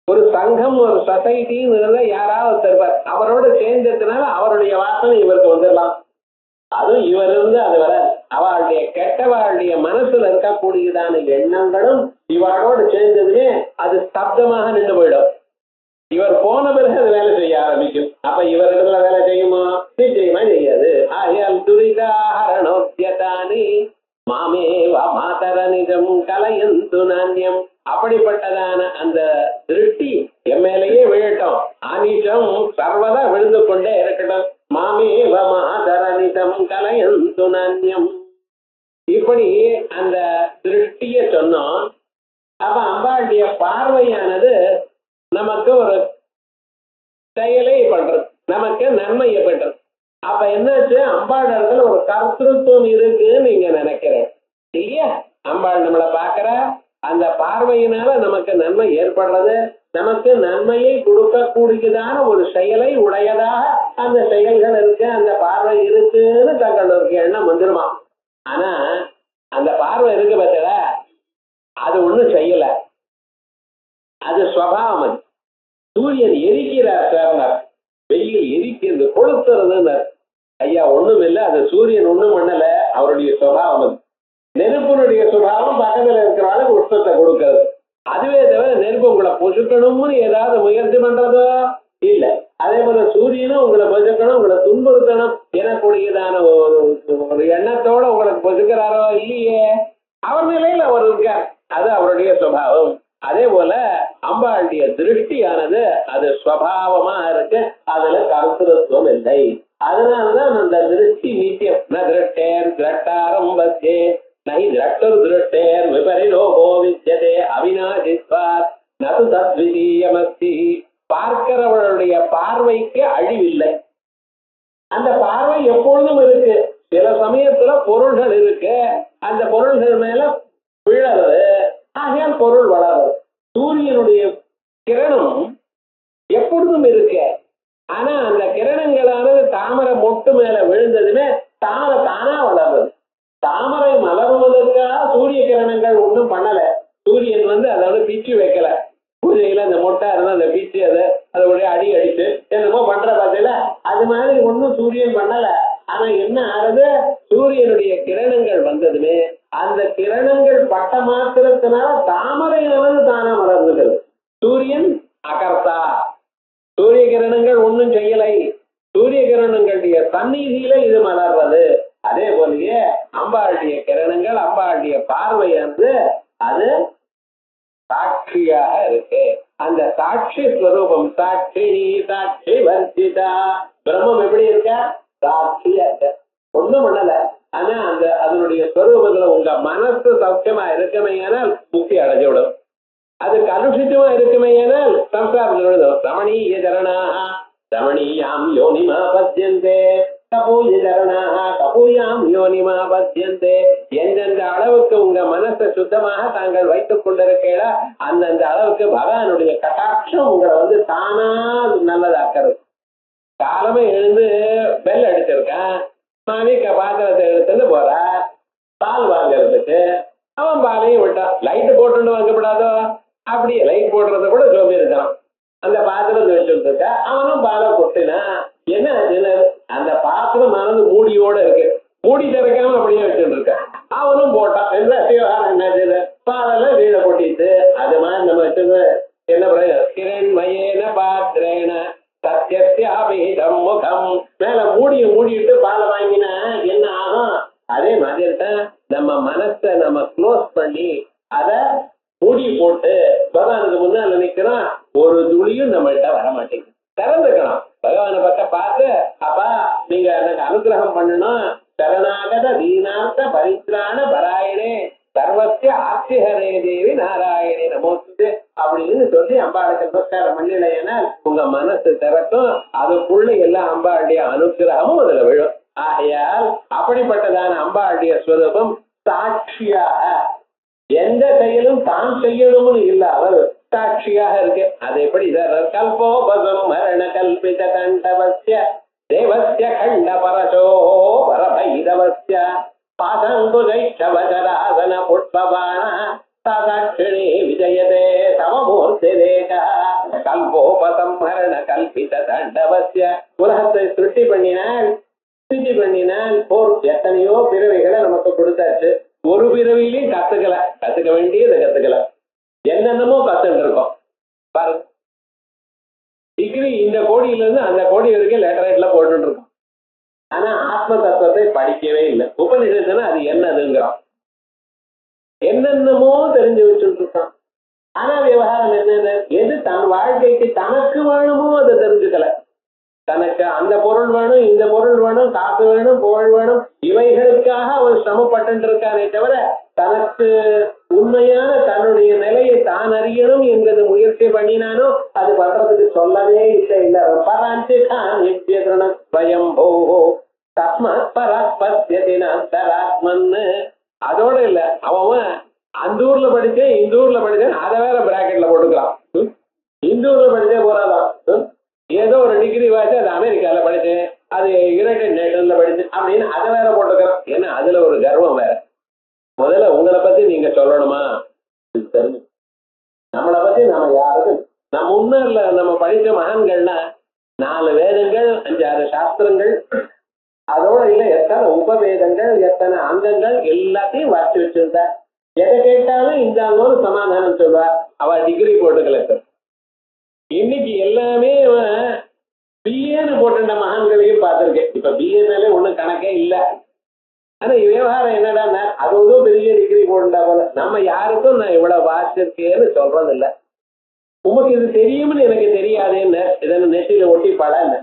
S2: ஒரு சங்கம் ஒரு சொசைட்டின்னு யாராவது தருவார், அவரோட சேர்ந்ததுனால அவருடைய வாசனை இவருக்கு வந்துடலாம். அதுவும் இவர் இருந்து அது வர அவளுடைய கெட்டவாளுடைய மனசுல இருக்கக்கூடியதான எண்ணங்களும் இவளோடு சேர்ந்ததுமே அது ஸ்தப்தமாக நின்று போயிடும். இவர் போன பிறகு அது வேலை செய்ய ஆரம்பிக்கும். அப்ப இவர் இடத்துல வேலை செய்யுமா? நிச்சயமா செய்யாது. ஆகையால் துரிதாஹரணோத்யதானி மாமேவ மாதர நிஜம் கலயந்து நாண்யம். அப்படிப்பட்டதான அந்த திருஷ்டி எம்மேலேயே விழட்டும், அனிஷம் சர்வதா விழுந்து கொண்டே இருக்கட்டும். மாமேவ மாதர நிஜம் கலயந்து நாண்யம். இப்படி அந்த திருஷ்டிய சொன்னோம். அப்ப அம்பாளுடைய பார்வையானது நமக்கு ஒரு செயலை பண்றது, நமக்கு நன்மையை பண்றது. அப்ப என்னாச்சு, அம்பாள் இடத்துல ஒரு கர்த்திருவம் இருக்குன்னு நீங்க நினைக்கிறேன் இல்லையா? அம்பாள் நம்மளை பாக்குற அந்த பார்வையினால நமக்கு நன்மை ஏற்படுறது, நமக்கு நன்மையை கொடுக்கக்கூடியதான ஒரு செயலை உடையதாக அந்த செயல்கள் இருக்கு, அந்த பார்வை இருக்குன்னு தங்களுக்கு எண்ணம் வந்துருமா. ஆனா அந்த பார்வை இருக்கு பார்த்தா அது ஒண்ணும் செய்யல, அது சுவாவம். சூரியன் எரிக்கிறார் சார், வெயில் எரிக்கிறது கொளுத்துறதுன்னு. ஐயா ஒண்ணும் இல்லை, அது சூரியன் ஒண்ணும் பண்ணல, அவருடைய சுவாவம். நெருப்பினுடைய சுபாவம் பக்கத்துல இருக்கிறாலும் உஷ்ணத்தை கொடுக்கிறது. அதுவே தவிர நெருப்பு உங்களை பொசுக்கணும்னு ஏதாவது முயற்சி பண்றதோ இல்ல. அதே போல சூரியனும் உங்களை பொசுக்கணும், உங்களை துன்புறுத்தணும் எனக்கூடியதான ஒரு எண்ணத்தோட உங்களுக்கு பொசுக்கிறாரோ இல்லையே. அவர் நிலையில் அவர் இருக்கார், அது அவருடைய சுபாவம். அதே போல அம்பாளுடைய திருஷ்டியானது அது சுவாவமா இருக்கு, அதுல கருத்துவம் இல்லை. அதனாலதான் அந்த திருஷ்டி நித்தியம். ந திருஷ்டேர் திரட்டாரம்பத்தே நஹி திரஷ்டர் திருஷ்டேர் விபரிலோகோ வித்யதே அவிநாசித்வாத் நது தத்விதீயமஸ்தி. பார்க்கிறவர்களுடைய பார்வைக்கு அழிவில்லை, அந்த பார்வை எப்பொழுதும் இருக்கு. சில சமயத்துல பொருள்கள் இருக்கு, அந்த பொருள்கள் மேல விழறது, ஆகையால் பொருள் வளரும். சூரியனுடைய கிரணம் எப்பொழுதும் இருக்கு. ஆனா அந்த கிரணங்களானது தாமரை மொட்டு மேல விழுந்ததுமே தாமரை தானா வளர்றது. தாமரை மலர்வதற்காக சூரிய கிரணங்கள் ஒன்றும் பண்ணல, சூரியன் அதை பிச்சு வைக்கல. பூஜையில அந்த மொட்டா இருந்தா அந்த பிச்சு அதை ஒரே அடி அடிச்சு என்னமோ பண்ற பார்த்தீங்களா, அது மாதிரி ஒன்னும் சூரியன் பண்ணல. ஆனா என்ன ஆகுது, சூரியனுடைய கிரணங்கள் வந்ததுன்னு அந்த கிரணங்கள் பட்ட மாத்திரத்தினால தாமரையானது தானா மலர்ந்துகிறது. சூரியன் அகர்த்தா, சூரிய கிரணங்கள் ஒன்னும் செய்யலை, சூரிய கிரணங்களுடைய சந்நிதியில இது மலர்றது. அதே போலயே அம்பாளுடைய கிரணங்கள், அம்பாளுடைய பார்வையானது அது சாட்சியாக இருக்கு. அந்த சாட்சி ஸ்வரூபம் சாட்சிணி சாட்சி வர்த்திதா. பிரம்மம் எப்படி இருக்க, சாட்சியா இருக்க, ஒண்ணும் பண்ணல. ஆனா அதனுடைய ஸ்வரூபத்துல உங்க மனசு சௌக்கியமா இருக்குமே ஏனால் முக்தி அடைஞ்சு விடும். அது கலுஷித்தமா இருக்குமே ஏனால் சம்சாரத்தில் ரமணீய சரணாக ரமணீயாம் யோனிமா பத்யந்தே கபூய சரணாக கபூயாம் யோனிமா பத்யந்தே. எந்தெந்த அளவுக்கு உங்க மனசை சுத்தமாக தாங்கள் வைத்துக் கொண்டிருக்கீங்களா அந்தந்த அளவுக்கு பகவானுடைய கட்டாட்சம் உங்களை தானா நல்லதாக்கிறது. காலமே எழுந்து பெல் அடிச்சிருக்கேன், மாமிக்க பாத்திரத்தை எடுத்துட்டு போற பால் வாங்கறதுக்கு, அவன் பாலையும் விட்டான். லைட்டு போட்டு வாங்கப்படாதோ, அப்படி லைட் போடுறத கூட சோம்பி இருக்கான். அந்த பாத்திரத்தை வச்சுட்டு இருக்க, அவனும் பாலை கொட்டினா என்ன அந்த பாத்திரம் மூடியோட இருக்கு, மூடி திறக்காம அப்படியே வச்சுட்டு இருக்க. அவனும் போட்டான், என்ன பாலெல்லாம் வீட கொட்டிட்டு. அது மாதிரி நம்ம வச்சது என்ன கிரண்மயேன பாத்திரேன சத்தியம் முகம். மேல மூடிட்டு பாலை வாங்கினா என்ன ஆகும், அதே மாதிரி தான் நம்ம மனசை நம்ம க்ளோஸ் பண்ணி அத மூடி போட்டு பகவானுக்கு முன்னால நிக்கிறோம். ஒரு துளியும் நம்மள்கிட்ட வரமாட்டேங்குது. திறந்துக்கணும், பகவானை பக்கம் பார்த்து அப்பா நீங்க எனக்கு அனுகிரகம் பண்ணணும். சரணாகத தீனார்த்த பரித்ராண பராயணே சர்வத்திய ஆட்சிஹரே தேவி நாராயணே நமோஸ்து அப்படின்னு சொல்லி அம்பாளுக்கு நமஸ்காரம் பண்ணலைன்னா உங்க மனசு திறக்கும். அதுக்குள்ள எல்லாம் அம்பாளுடைய அனுகிரகமும் அதுல விழும். ஆகையால் அப்படிப்பட்டதான அம்பாளுடைய ஸ்வரூபம் சாட்சியாக, எந்த செயலும் தான் செய்யணும்னு இல்லாமல் சாட்சியாக இருக்கு. அது எப்படி கல்போபசம் மரண கல்பித கண்டவஸ்ய தேவஸ்ய கண்ட பரசோ பரபைரவஸ்ய பாதங்குஜைஷவஜராசன புஷ்பபாண சாதாட்சிணி விஜயதே சமமூர்த்திரேக கல்போபசம்ஹரண கல்பித தண்டவஸ்ய. உலகத்தை சிருஷ்டி பண்ணினால் போர் எத்தனையோ பிறவைகளை நமக்கு கொடுத்தாச்சு. ஒரு பிறவிலையும் கத்துக்க வேண்டியதை கத்துக்கல, என்னென்னமோ கத்துட்டு இருக்கோம் பாருங்க. டிகிரி இந்த கோடியில இருந்து அந்த கோடி வரைக்கும் லேட்டரேட்ல போட்டு இருக்கோம். ஆனா ஆத்ம தத்துவத்தை படிக்கவே இல்லை. உபநிஷத்துனா அது என்னதுங்கிறோம், என்னென்னமோ தெரிஞ்சு வச்சுட்டு இருக்கோம். ஆனா விவகாரம் என்னது, எது தன் வாழ்க்கைக்கு தனக்கு வேணுமோ அதை தெரிஞ்சுக்கல. தனக்கு அந்த பொருள் வேணும், இந்த பொருள் வேணும், காசு வேணும், புகழ் வேணும், இவைகளுக்காக அவர் சிரமப்பட்டு இருக்கானே தவிர தனக்கு உண்மையான தன்னுடைய நிலையை தான் அறியணும் என்கிறது முயற்சி பண்ணினானோ அது பண்றதுக்கு சொல்லவே இல்லை. அதோட இல்ல, அவன் அந்த ஊர்ல படிச்சேன் இந்த ஊர்ல படிச்சேன் அதை வேற பிராக்கெட்ல போட்டுக்கலாம். இந்த ஊர்ல படிச்சே போறாதான், ஏதோ ஒரு டிகிரி வாச்சு அது அமெரிக்கால படிச்சேன், அது யுனைடெட் நேஷன்ல படிச்சேன் அப்படின்னு அதை வேற போட்டுக்கிறோம். ஏன்னா அதுல ஒரு கர்வம் வேற. முதல்ல உங்களை பத்தி நீங்க சொல்லணுமா, தெரிஞ்சு நம்மளை பத்தி நாம யாருக்கும் நம்ம முன்னர்ல நம்ம படிச்ச மகான்கள்னா 4 வேதங்கள் 5-6 சாஸ்திரங்கள், அதோட இல்ல எத்தனை உபவேதங்கள் எத்தனை அங்கங்கள் எல்லாத்தையும் வாசி வச்சிருந்தா. எதை கேட்டாலும் இந்த ஒரு சமாதானம் சொல்வா. அவ டிகிரி போட்டுக்கல. இன்னைக்கு எல்லாமே பிஏன்னு போட்ட மகான்களையும் பார்த்திருக்கேன். இப்ப பிஏ மேலே ஒண்ணும் கணக்கே இல்லை. ஆனா விவகாரம் என்னடா, அது ஒரு பெரிய டிகிரி போட்டுட்டா போல. நம்ம யாருக்கும் நான் இவ்வளவு வாசிச்சிருக்கேன்னு சொல்றது இல்லை. உமக்கு இது தெரியும்னு எனக்கு தெரியாதுன்னு இதன்னு நெட்டில ஒட்டி படன்னு.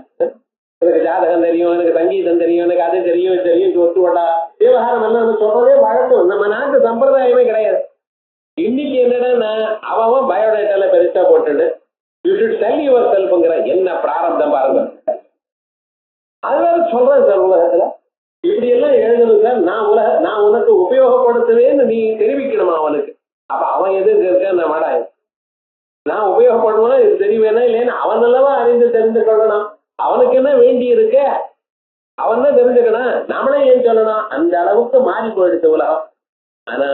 S2: எனக்கு ஜாதகம் தெரியும், எனக்கு சங்கீதம் தெரியும், எனக்கு அது தெரியும் தெரியும் ஒத்து போட்டா விவகாரம் எல்லாம் சொல்றதே வழக்கம். நம்ம நாட்டு சம்பிரதாயமே கிடையாது. இன்னைக்கு என்னன்னா அவன் பயோடேட்டால பெருசா போட்டுட்டு யூ ஷுட் செல் யுவர் செல்ஃப்ங்கிற என்ன பிராரப்தம் பாருங்க. அதுதான் சொல்றேன் சார், உலகத்துல இப்படி எல்லாம் எழுதணும் சார். நான் உனக்கு உபயோகப்படுத்துவேன்னு நீ தெரிவிக்கணுமா அவனுக்கு. அப்ப அவன் எதுக்கு இருக்க மாடா, நான் உபயோகப்படுவேன்னா இது தெரியுவேனா இல்லைன்னு அவன் அல்லவா அறிந்து தெரிந்து கொள்ளணும். அவனுக்கு என்ன வேண்டி இருக்க, அவன் தான் தெரிஞ்சுக்கணும். நம்மளே ஏன் சொல்லணும், அந்த அளவுக்கு மாறி போயிடுச்சு உலகம். ஆனா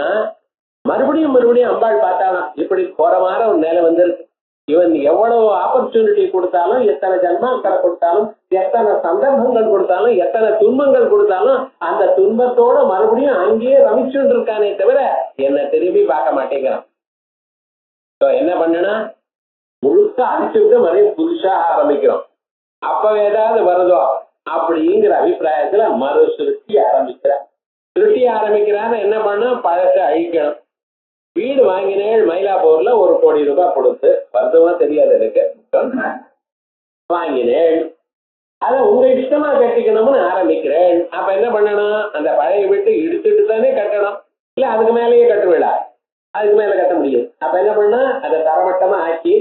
S2: மறுபடியும் மறுபடியும் அம்பாள் பார்த்தாலாம், இப்படி கோரமான ஒரு நிலை வந்திருக்கு, இவன் எவ்வளவு ஆப்பர்ச்சுனிட்டி கொடுத்தாலும், எத்தனை ஜன்மாக்களை கொடுத்தாலும், எத்தனை சந்தர்ப்பங்கள் கொடுத்தாலும், எத்தனை துன்பங்கள் கொடுத்தாலும், அந்த துன்பத்தோட மறுபடியும் அங்கேயே ரமிச்சுட்டு இருக்கானே தவிர என்ன திரும்பி பார்க்க மாட்டேங்கிறான். என்ன பண்ணனா முழுக்க அடிச்சுட்டு மறுபடியும் புதுசா ஆரம்பிக்கிறோம். அப்ப ஏதாவது வருதோ அப்படிங்கிற அபிப்பிராயத்துல மறு சிருஷ்டி ஆரம்பிக்கிறார். சிருஷ்டி ஆரம்பிக்கிறான்னு என்ன பண்ண, பழச அழிக்கணும். வீடு வாங்கினேன் மயிலாப்பூர்ல 1 கோடி ரூபாய் கொடுத்து, வருத்தமா தெரியாது எனக்கு, வாங்கினேன், அத உங்க இஷ்டமா கட்டிக்கணும்னு ஆரம்பிக்கிறேன். அப்ப என்ன பண்ணணும், அந்த பழைய வீட்டை இடிச்சுட்டு தானே கட்டணும், இல்ல அதுக்கு மேலேயே கட்டுவிடா, அதுக்கு மேல கட்ட முடியும். அப்ப என்ன பண்ண, அதை தரமட்டமா ஆக்கி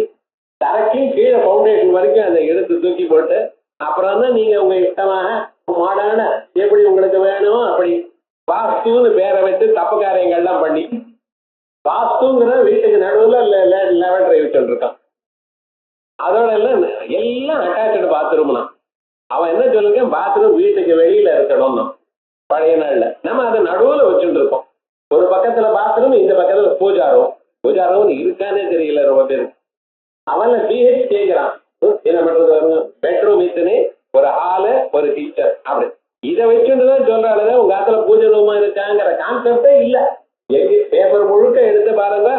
S2: தரக்கும் கீழே பவுண்டேஷன் வரைக்கும் அதை எடுத்து தூக்கி போட்டு, அப்புறம் தான் நீங்க உங்க இஷ்டமாக மாடான எப்படி உங்களுக்கு வேணுமோ அப்படி வாஸ்துன்னு பேரை வச்சு தப்பு காரியங்கள்லாம் பண்ணி, வாஸ்துங்கிற வீட்டுக்கு நடுவில் லெவல் வச்சுட்டு இருக்கான். அதோட எல்லாம் அட்டாச்சு பாத்ரூம்னா, அவன் என்ன சொல்லுங்க, பாத்ரூம் வீட்டுக்கு வெளியில இருக்கணும். பழைய நாள்ல நம்ம அதை நடுவுல வச்சுட்டு இருக்கோம். ஒரு பக்கத்துல பாத்ரூம், இந்த பக்கத்துல பூஜாரம் இருக்கானே தெரியல ரொம்ப பேருக்கு. அவன் பிஹெச் கேட்கிறான், என்ன பண்றது, பெட்ரூம் இத்தனை, ஒரு ஹாலு, ஒரு கிச்சன், அப்படி இதை வச்சுட்டுதான் சொல்றாங்க. உங்க காலத்துல பூஜை ரூமா இருக்காங்கிற கான்செப்டே இல்ல. பேப்பர் முழுக்க எடுத்து பாருங்க,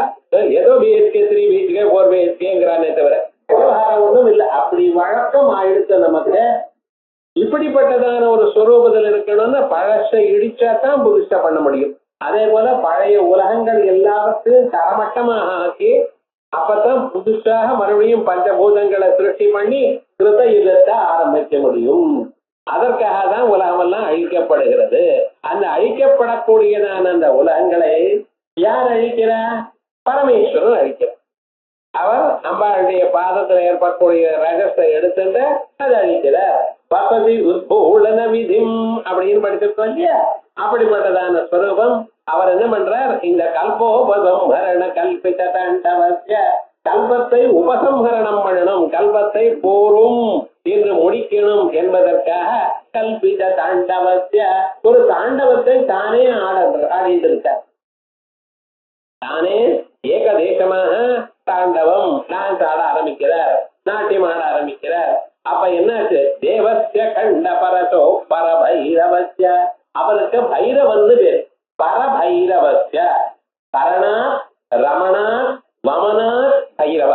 S2: ஏதோ பிஹெச்கே 3 பிஹெச்கே 4 பிஹெச்கேங்கிறானே தவிர விவகாரம் ஒன்றும் இல்லை. அப்படி வழக்கம் ஆயிடுச்சு நமக்கு. இப்படிப்பட்டதான ஒரு ஸ்வரூபத்தில் இருக்கணும்னா பழசை இடிச்சா தான் புதுசா பண்ண முடியும். அதே போல பழைய உலகங்கள் எல்லாவற்றையும் தரமட்டமாக ஆக்கி அப்பதான் புதுசாக மறுபடியும் பஞ்சபூதங்களை சிருஷ்டி பண்ணி கிருத யுகத்தை ஆரம்பிக்க முடியும். அதற்காக தான் உலகமெல்லாம் அழிக்கப்படுகிறது. அந்த அழிக்கப்படக்கூடியதான அந்த உலகங்களை யார் அழிக்கிறார்? பரமேஸ்வரன் அழிக்கிறார். அவர் அம்பாளுடைய பாதத்துல ஏற்படக்கூடிய ரகத்தை எடுத்துட்டு அதை அழிக்கிறார். வசதி உத்பூலன விதிம் அப்படின்னு படிச்சிருக்கோம் இல்லையா? அப்படிப்பட்டதான ஸ்வரூபம். அவர் என்ன பண்றார், இந்த கல்போபசம்ஹரண கல்பித தாண்டவஸ்ய, கல்பத்தை உபசம்ஹரணம் பண்ணணும், கல்பத்தை போரும் என்று முடிக்கணும் என்பதற்காக கல்பித தாண்டவஸ்ய ஒரு தாண்டவத்தை தானே ஆடிட்டு இருக்கார். தானே ஏகதேசமாக தாண்டவம் டான்ஸ் ஆட ஆரம்பிக்கிறார், நாட்டியம் ஆட ஆரம்பிக்கிறார். அப்ப என்னாச்சு, தேவஸ்ய கண்ட பரசோ பரபைரவஸ்ய, அவருக்கு பைரவன்னு பேர். பரபைரவஸ்ய பரணா ரமணா வமனா பைரவ.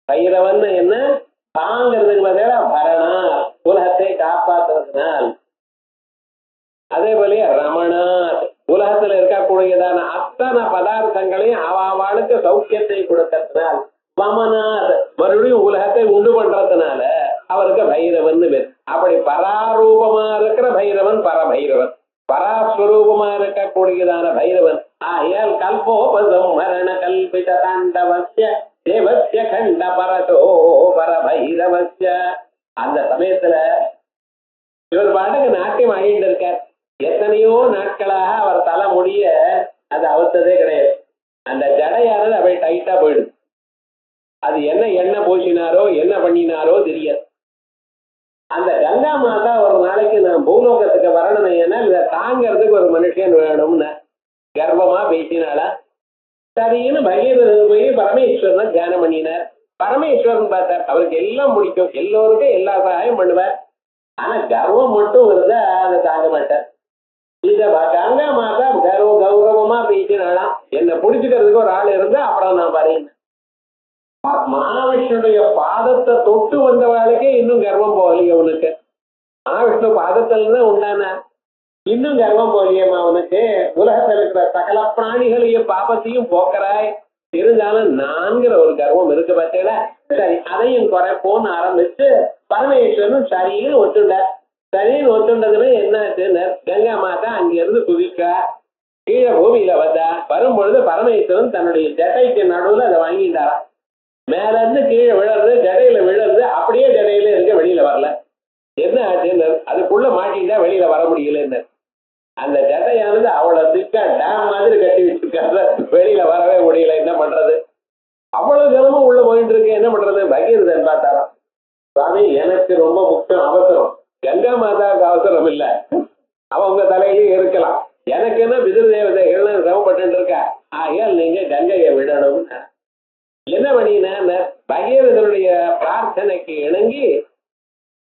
S2: பைரவன் என்ன, தாங்கிறதுக்கு பதில பரணா, உலகத்தை காப்பாற்றுவதனால். அதே போல ரமணாத், உலகத்துல இருக்கக்கூடியதான அத்தனை பதார்த்தங்களையும் அவளுக்கு சௌக்கியத்தை கொடுக்கறதுனால். வமனாத், மறுபடியும் உலகத்தை உண்டு பண்றதுனால அவருக்கு பைரவன் பேர். அப்படி பராரூபமா இருக்கிற பைரவன் பரபைரவன், பராஸ்வரூபமா இருக்கக்கூடியதான பைரவன். ஆயால் கல்போபசம் மரண கல்பித தாண்டவஸ்ய தேவஸ்ய கண்ட பரசோ பரபைரவஸ்ய. அந்த சமயத்துல இவர் பாட்டுக்கு நாட்டியம் ஆகிட்டு இருக்கார். எத்தனையோ நாட்களாக அவர் தலை முடிய அது அவுத்ததே கிடையாது. அந்த ஜடையானது அவை டைட்டா போயிடுது. அது என்ன எண்ணெய் பூசினாரோ என்ன பண்ணினாரோ தெரியாது. அந்த கங்கா மாதா ஒரு நாளைக்கு நான் பூலோகத்துக்கு வரணும், ஏன்னா இதை தாங்கிறதுக்கு ஒரு மனுஷன் வேணும்னு கர்ப்பமா பேசினாளா. சரின்னு பகீரதன் போய் பரமேஸ்வரன் தியானம் பண்ணினார். பரமேஸ்வரன் பார்த்தார், அவருக்கு எல்லாம் பிடிக்கும், எல்லோருக்கும் எல்லா சகாயம் பண்ணுவார். ஆனா கர்வம் மட்டும் இருந்தா அதை தாங்க மாட்டார். இத கங்கா மாதா கௌரவமா பேசினாலாம், என்னை பிடிச்சுக்கிறதுக்கு ஒரு ஆள் இருந்தா அப்புறம் நான் வரேன். மகாவிஷ்ணுடைய பாதத்தை தொட்டு வந்தவாளுக்கே இன்னும் கர்வம் போகலையே உனக்கு. மகாவிஷ்ணு பாதத்துல உண்டான இன்னும் கர்வம் போகலையேம்மா உனக்கு. உலகத்தில் இருக்கிற சகல பிராணிகளையும் பாபத்தையும் போக்குறாய், இருந்தாலும் நான்கிற ஒரு கர்வம் இருக்கு பார்த்தீங்களா. சரி, அதையும் குறைப்போன்னு ஆரம்பிச்சு பரமேஸ்வரன் சரின்னு ஒத்துண்டார். சரின்னு ஒத்துண்டதுமே என்ன, கங்கா மாதா அங்கிருந்து குதிக்கா கீழே பூமியில வந்தா. வரும்பொழுது பரமேஸ்வரன் தன்னுடைய ஜடைக்கு நடுவில் அதை வாங்கிட்டாராம். மேல இருந்து கீழே விழறது, ஜடையில விழறது, அப்படியே ஜடையில இருக்க வெளியில வரல. என்ன ஆச்சுன்னு, அதுக்குள்ள மாட்டிட்டா வெளியில வர முடியல. அந்த ஜடையானது அவ்வளவு திக்கா டேம் மாதிரி கட்டி வச்சிருக்காரு, வெளியில வரவே முடியல. என்ன பண்றது, அவ்வளவு ஜனமும் உள்ள போயிட்டு இருக்கு, என்ன பண்றது. பகீரதன் பார்த்தாராம், சுவாமி எனக்கு ரொம்ப முக்கியம் அவசரம், கங்கா மாதாவுக்கு அவசரம் இல்ல, அவங்க தலையிலேயே இருக்கலாம், எனக்கு என்ன பிதிரு தேவதைகள் சிரமப்பட்டு இருக்கா, ஆகையால் நீங்க கங்கையை விடணும். என்ன பண்ணினார், பகீரதனுடைய பிரார்த்தனைக்கு இணங்கி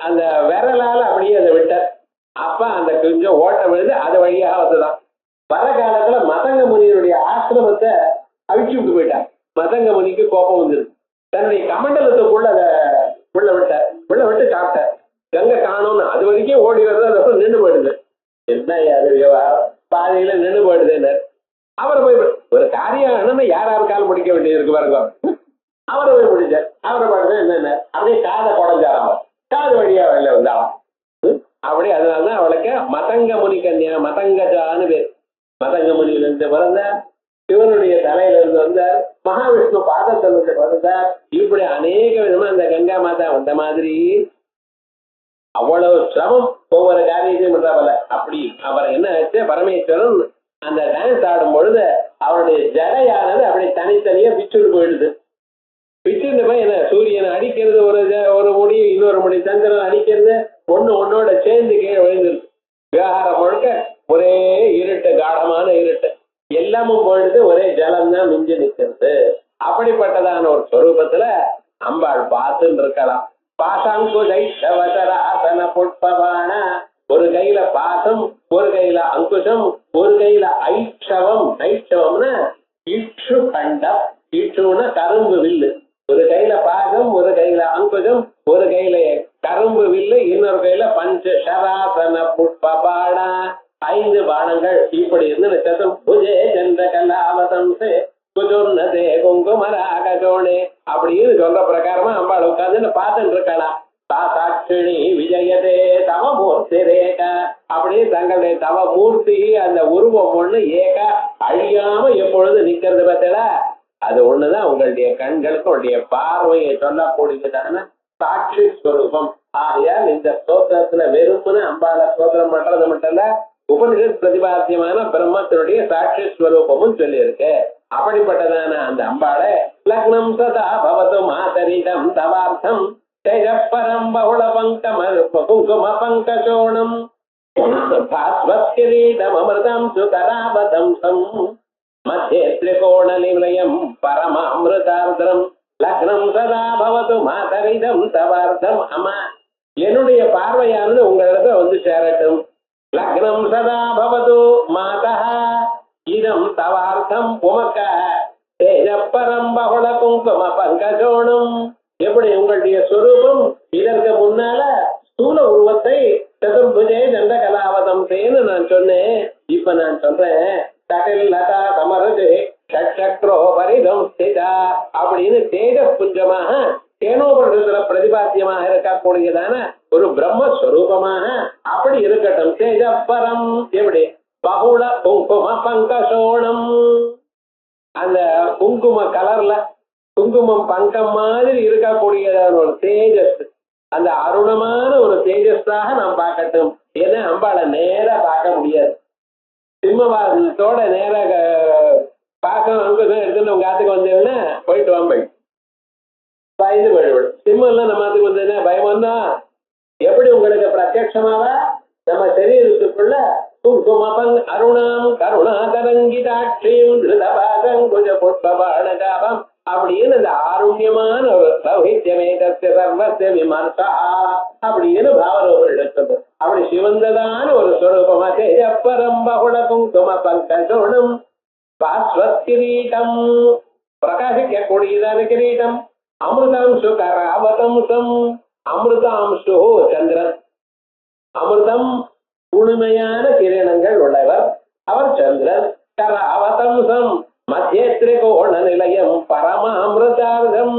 S2: அந்த விரலால அப்படியே அதை விட்டார். அப்ப அந்த கொஞ்சம் ஓட்டம் விழுது, அது வழியாக வந்துதான். வர காலத்துல மதங்க முனியினுடைய ஆசிரமத்தை அழிச்சு விட்டு போயிட்டார். மதங்க முனிக்கு கோபம் வந்துருக்கு. தன்னுடைய கமண்டலத்துக்குள்ள அதை உள்ள விட்டார். உள்ள விட்டு சாப்பிட்டார். கங்கை காணும்னு அது வரைக்கும் ஓடி வருது, அது நின்று போயிடுது. என்ன பாதையில நின்று போயிடுது. அவரை போய் ஒரு காரியம் யாரா இருக்காலும் முடிக்க வேண்டியது இருக்கு பாருங்க. அவரை போய் முடிச்சார். அவரை பார்த்து என்னென்ன அப்படியே காதை குடஞ்சாராம். காது வழியா வெளில வந்தாலாம். அப்படி அதனாலதான் அவளுக்கு மதங்க முனி கன்யா, மதங்கஜான்னு பேர். மதங்க முனியிலிருந்து பிறந்தார், சிவனுடைய தலையில இருந்து வந்தார், மகாவிஷ்ணு பாதத்திலிருந்து பிறந்தார். இப்படி அநேக விதமா அந்த கங்கா மாதா வந்த மாதிரி அவ்வளவு சிரமம் ஒவ்வொரு காரியத்தையும் பண்றவல. அப்படி அவர் என்ன ஆச்சு, பரமேஸ்வரன் அந்த டான்ஸ் ஆடும் பொழுது அவருடைய ஜடையானது அப்படி தனித்தனியா பிச்சுட்டு போயிடுது. பிச்சுட்டு போய் என்ன, சூரியனை அடிக்கிறது ஒரு முடி, இன்னொரு முடி சந்திரன் அடிக்கிறது, ஒன்னோட சேர்ந்து கீழே விழுந்துருக்கு. விவகாரம் முழுக்க ஒரே இருட்டு, காடமான இருட்டு, எல்லாமும் போயிடுது, ஒரே ஜலம் தான் மிஞ்சி நிற்கிறது. அப்படிப்பட்டதான ஒரு ஸ்வரூபத்துல அம்பாள் பார்த்துன்னு இருக்கலாம். பாசாங்குசைசவசராசன புஷ்பபாண, ஒரு கையில பாசம், ஒரு கையில அங்குசம், ஒரு கையில ஐட்சவம். ஐட்சவம்னா இட்சு கண்டம், இட்சுன்னா கரும்பு வில்லு. ஒரு கையில பாசம், ஒரு கையில அங்குசம், ஒரு கையில கரும்பு வில்லு, இன்னொரு கையில பஞ்ச சராசன புஷ்பபாண, 5 பானங்கள். இப்படி இருந்து சதுர்புஜே சந்திர கலாவதம்சே குஜுர்ணதே குங்குமராகோணே அப்படின்னு சொல்ற பிரகாரமா அம்பாள் உட்கார்ந்து பார்த்துட்டு இருக்கலாம். சாட்சிணி விஜயதே தவமூர்த்தி ரேக, அப்படியே தங்களுடைய தவமூர்த்தி அந்த உருவம் ஒண்ணு ஏக அழியாம எப்பொழுது நிக்கிறது பார்த்தா, அது ஒண்ணுதான் உங்களுடைய கண்களுக்கு உங்களுடைய பார்வையை சொல்லக்கூடியதான சாட்சி ஸ்வரூபம். ஆகையால் இந்த ஸ்தோத்திரத்துல வெறுப்புன்னு அம்பாள ஸ்தோத்திரம் பண்றது மட்டும் இல்ல, உபனிஷத் பிரதிபாத்தியமான பிரம்மத்தினுடைய சாட்சி ஸ்வரூபமும் சொல்லி இருக்கு. அப்படிப்பட்டதான அந்த அம்பாளை லக்னம் சதா பவது மாதரிதம் தவார்த்தம் தேஜப்பரம் பகுள பங்கம் குங்கும பங்கசோணம் பாஸ்வத்கிரீடம் அமிர்தம் சுகராவதம்சம் மத்தியே திரிகோண நிலையம் பரமாமிருதார்த்தம் லக்னம் சதா பவது மாதரிதம் தவார்த்தம். அம்மா, என்னுடைய பார்வையானது உங்களிடத்துல வந்து சேரட்டும். லக்னம் சதா பவது மாதா இதம் தவார்த்தம் உமக்காக தேஜப்பரம் பகுள குங்கும பங்கசோணம். எப்படி உங்களுடைய ஸ்வரூபம் இதற்கு முன்னால ஸ்தூல உருவத்தை சதுர்புஜே தண்ட கலாவதம்சேன்னு நான் சொன்னேன். இப்ப நான் சொல்றேன் தகில் லதா சமரது ஷட்சக்ரோ பரிதம் ஸ்திதா அப்படின்னு தேஜ புஞ்சமாக தேனோபரிடத்துல பிரதிபாத்தியமாக இருக்கக்கூடியதான ஒரு பிரம்மஸ்வரூபமாக அப்படி இருக்கட்டும். தேஜப்பரம் எப்படி பகுள குங்கும பங்கசோணம், அந்த குங்கும கலர்ல குங்குமம் பங்கம் மாதிரி இருக்கக்கூடியதான ஒரு தேஜஸ், அந்த அருணமான ஒரு தேஜஸாக நாம் பார்க்கட்டும். ஏன்னா அம்பாளை நேரா பார்க்க முடியாது. சிம்மவாசத்தோட நேர பார்க்கணும். அங்குதான் எடுத்துட்டு உங்க ஆத்துக்கு வந்தேன்னா போயிட்டு வாங்க, பயந்து போயிடுவோம். சிம்மம் எல்லாம் நம்ம ஆத்துக்கு வந்ததுன்னா பயம் வந்தா எப்படி உங்களுக்கு பிரத்யட்சமாவ நம்ம சரீரத்துக்குள்ள குங்குமபங் அருணாம் கருணாகரங்கிதாட்சியும் திருதபாகங்குஜ புஷ்பபாணகாபம் அப்படின்னு அந்த ஆருண்யமான ஒரு சௌஹித்யமேகஸ்ய சர்வஸ்ய விமர்சா அப்படின்னு பாவரோபர் எடுத்தது. அப்படி சிவந்ததான ஒரு ஸ்வரூபமா தேஜப்பரம் பகுள குங்கும பங்கசோணம் பாஸ்வத் கிரீடம், பிரகாசிக்கக்கூடியதான கிரீடம். அமிர்தாம்சு கராவதம்சம், அமிர்தாம்சு சந்திரன், அமிர்தம் முழுமையான கிரணங்கள் உள்ளவர் அவர் சந்திரன். கராவதம்சம் மத்திய திரிகோண நிலையம் பரமாமிருதார்த்தம்,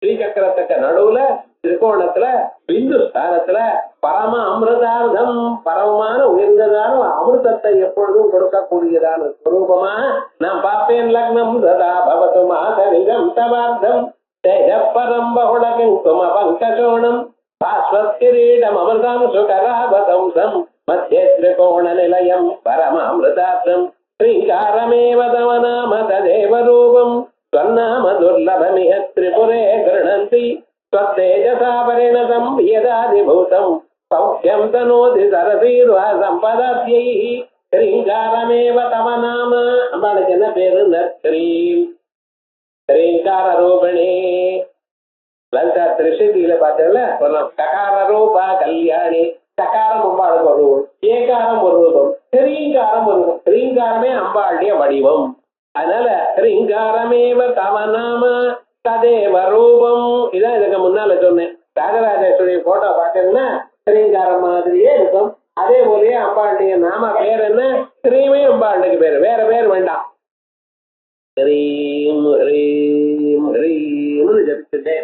S2: ஸ்ரீசக்கரத்துக்கு நடுவுல திரிகோணத்துல பிந்து ஸ்தானத்துல பரம அமிர்தார்த்தம், பரமமான உயர்ந்ததான அமிர்தத்தை எப்பொழுதும் கொடுக்கக்கூடியதான ஸ்வரூபமாக நான் பார்ப்பேன். லக்னம் சதா பவது மாதரிதம் தவார்த்தம் தேஜப்பரம் பகுள குங்கும பங்கசோணம் பாஸ்வத் கிரீடம் அமிர்தம் சுகராவதம்சம் மத்தியே திரிகோண நிலையம் பரமாமிருதார்த்தம் ஸ்ரீகாரமேவ தவ நாம ததேவ ரூபம் ஸ்வநாம துர்லபமிஹ திரிபுரே கிருணந்தி ஸ்வத்தேஜசா பரிணதம் யதாதிபூதம் சௌக்கியம் தனோதி சரசீர்வா சம்பதாத்யைஹி ஹ்ரீங்காரமேவ தவ நாம. அம்பாளுக்கு என்ன பேரு? ஹ்ரீம் ஹ்ரீங்கார ரூபிணி. லலிதா திருஷதியில பார்த்ததுல ககார ரூபா கல்யாணி. சகாரம் அம்பாளுக்கு ஒரு ரூபம், ஏகாரம் ஒரு ரூபம், ஹ்ரீங்காரம் ஒரு ரூபம். ஹ்ரீங்காரமே அம்பாளுடைய வடிவம். அதனால ஹ்ரீங்காரமேவ தவ நாம ததேவ ரூபம். இதான் இதுக்கு முன்னால சொன்னேன். ராஜராஜேஸ்வரி போட்டோ பார்த்தீங்கன்னா ஹ்ரீங்காரம் மாதிரியே இருக்கும். அதே போலயே அம்பாளுடைய நாம பேர் என்ன? ஹ்ரீமே அம்பாளுக்கு பேரு, வேற பேர் வேண்டாம். ஹ்ரீம் ஹ்ரீம் ஹ்ரீம்னு ஜபிச்சுட்டே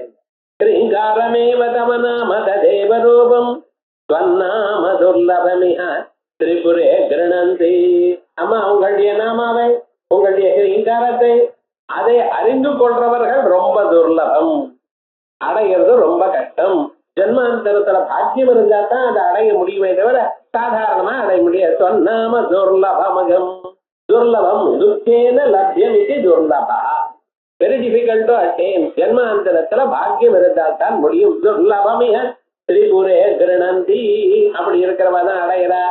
S2: ஹ்ரீங்காரமேவ தவ நாம ததேவ ரூபம் ஸ்வன்னாம துர்லபமிஹ திரிபுரே கிருணந்தி. அம்மா உங்களுடைய நாமாவை, உங்களுடைய ஹ்ரீங்காரத்தை அதை அறிந்து கொள்றவர்கள் ரொம்ப துர்லபம், அடையிறது ரொம்ப கஷ்டம். ஜென்மாந்தரத்துல பாக்கியம் இருந்தா தான் அதை அடைய முடியுமே தவிர சாதாரணமா அடைய முடியாது. சொன்னாம துர்லபமகம் துர்லபம் துக்கேன லப்யம் இது துர்லபா. Very difficult to அட்டேன். ஜென்மாந்தரத்துல பாக்கியம் இருந்தால் தான் முடியும். துர்லபமிக திரிபுரே கிருணந்தி. அப்படி இருக்கிறவ தான் அடைகிறா.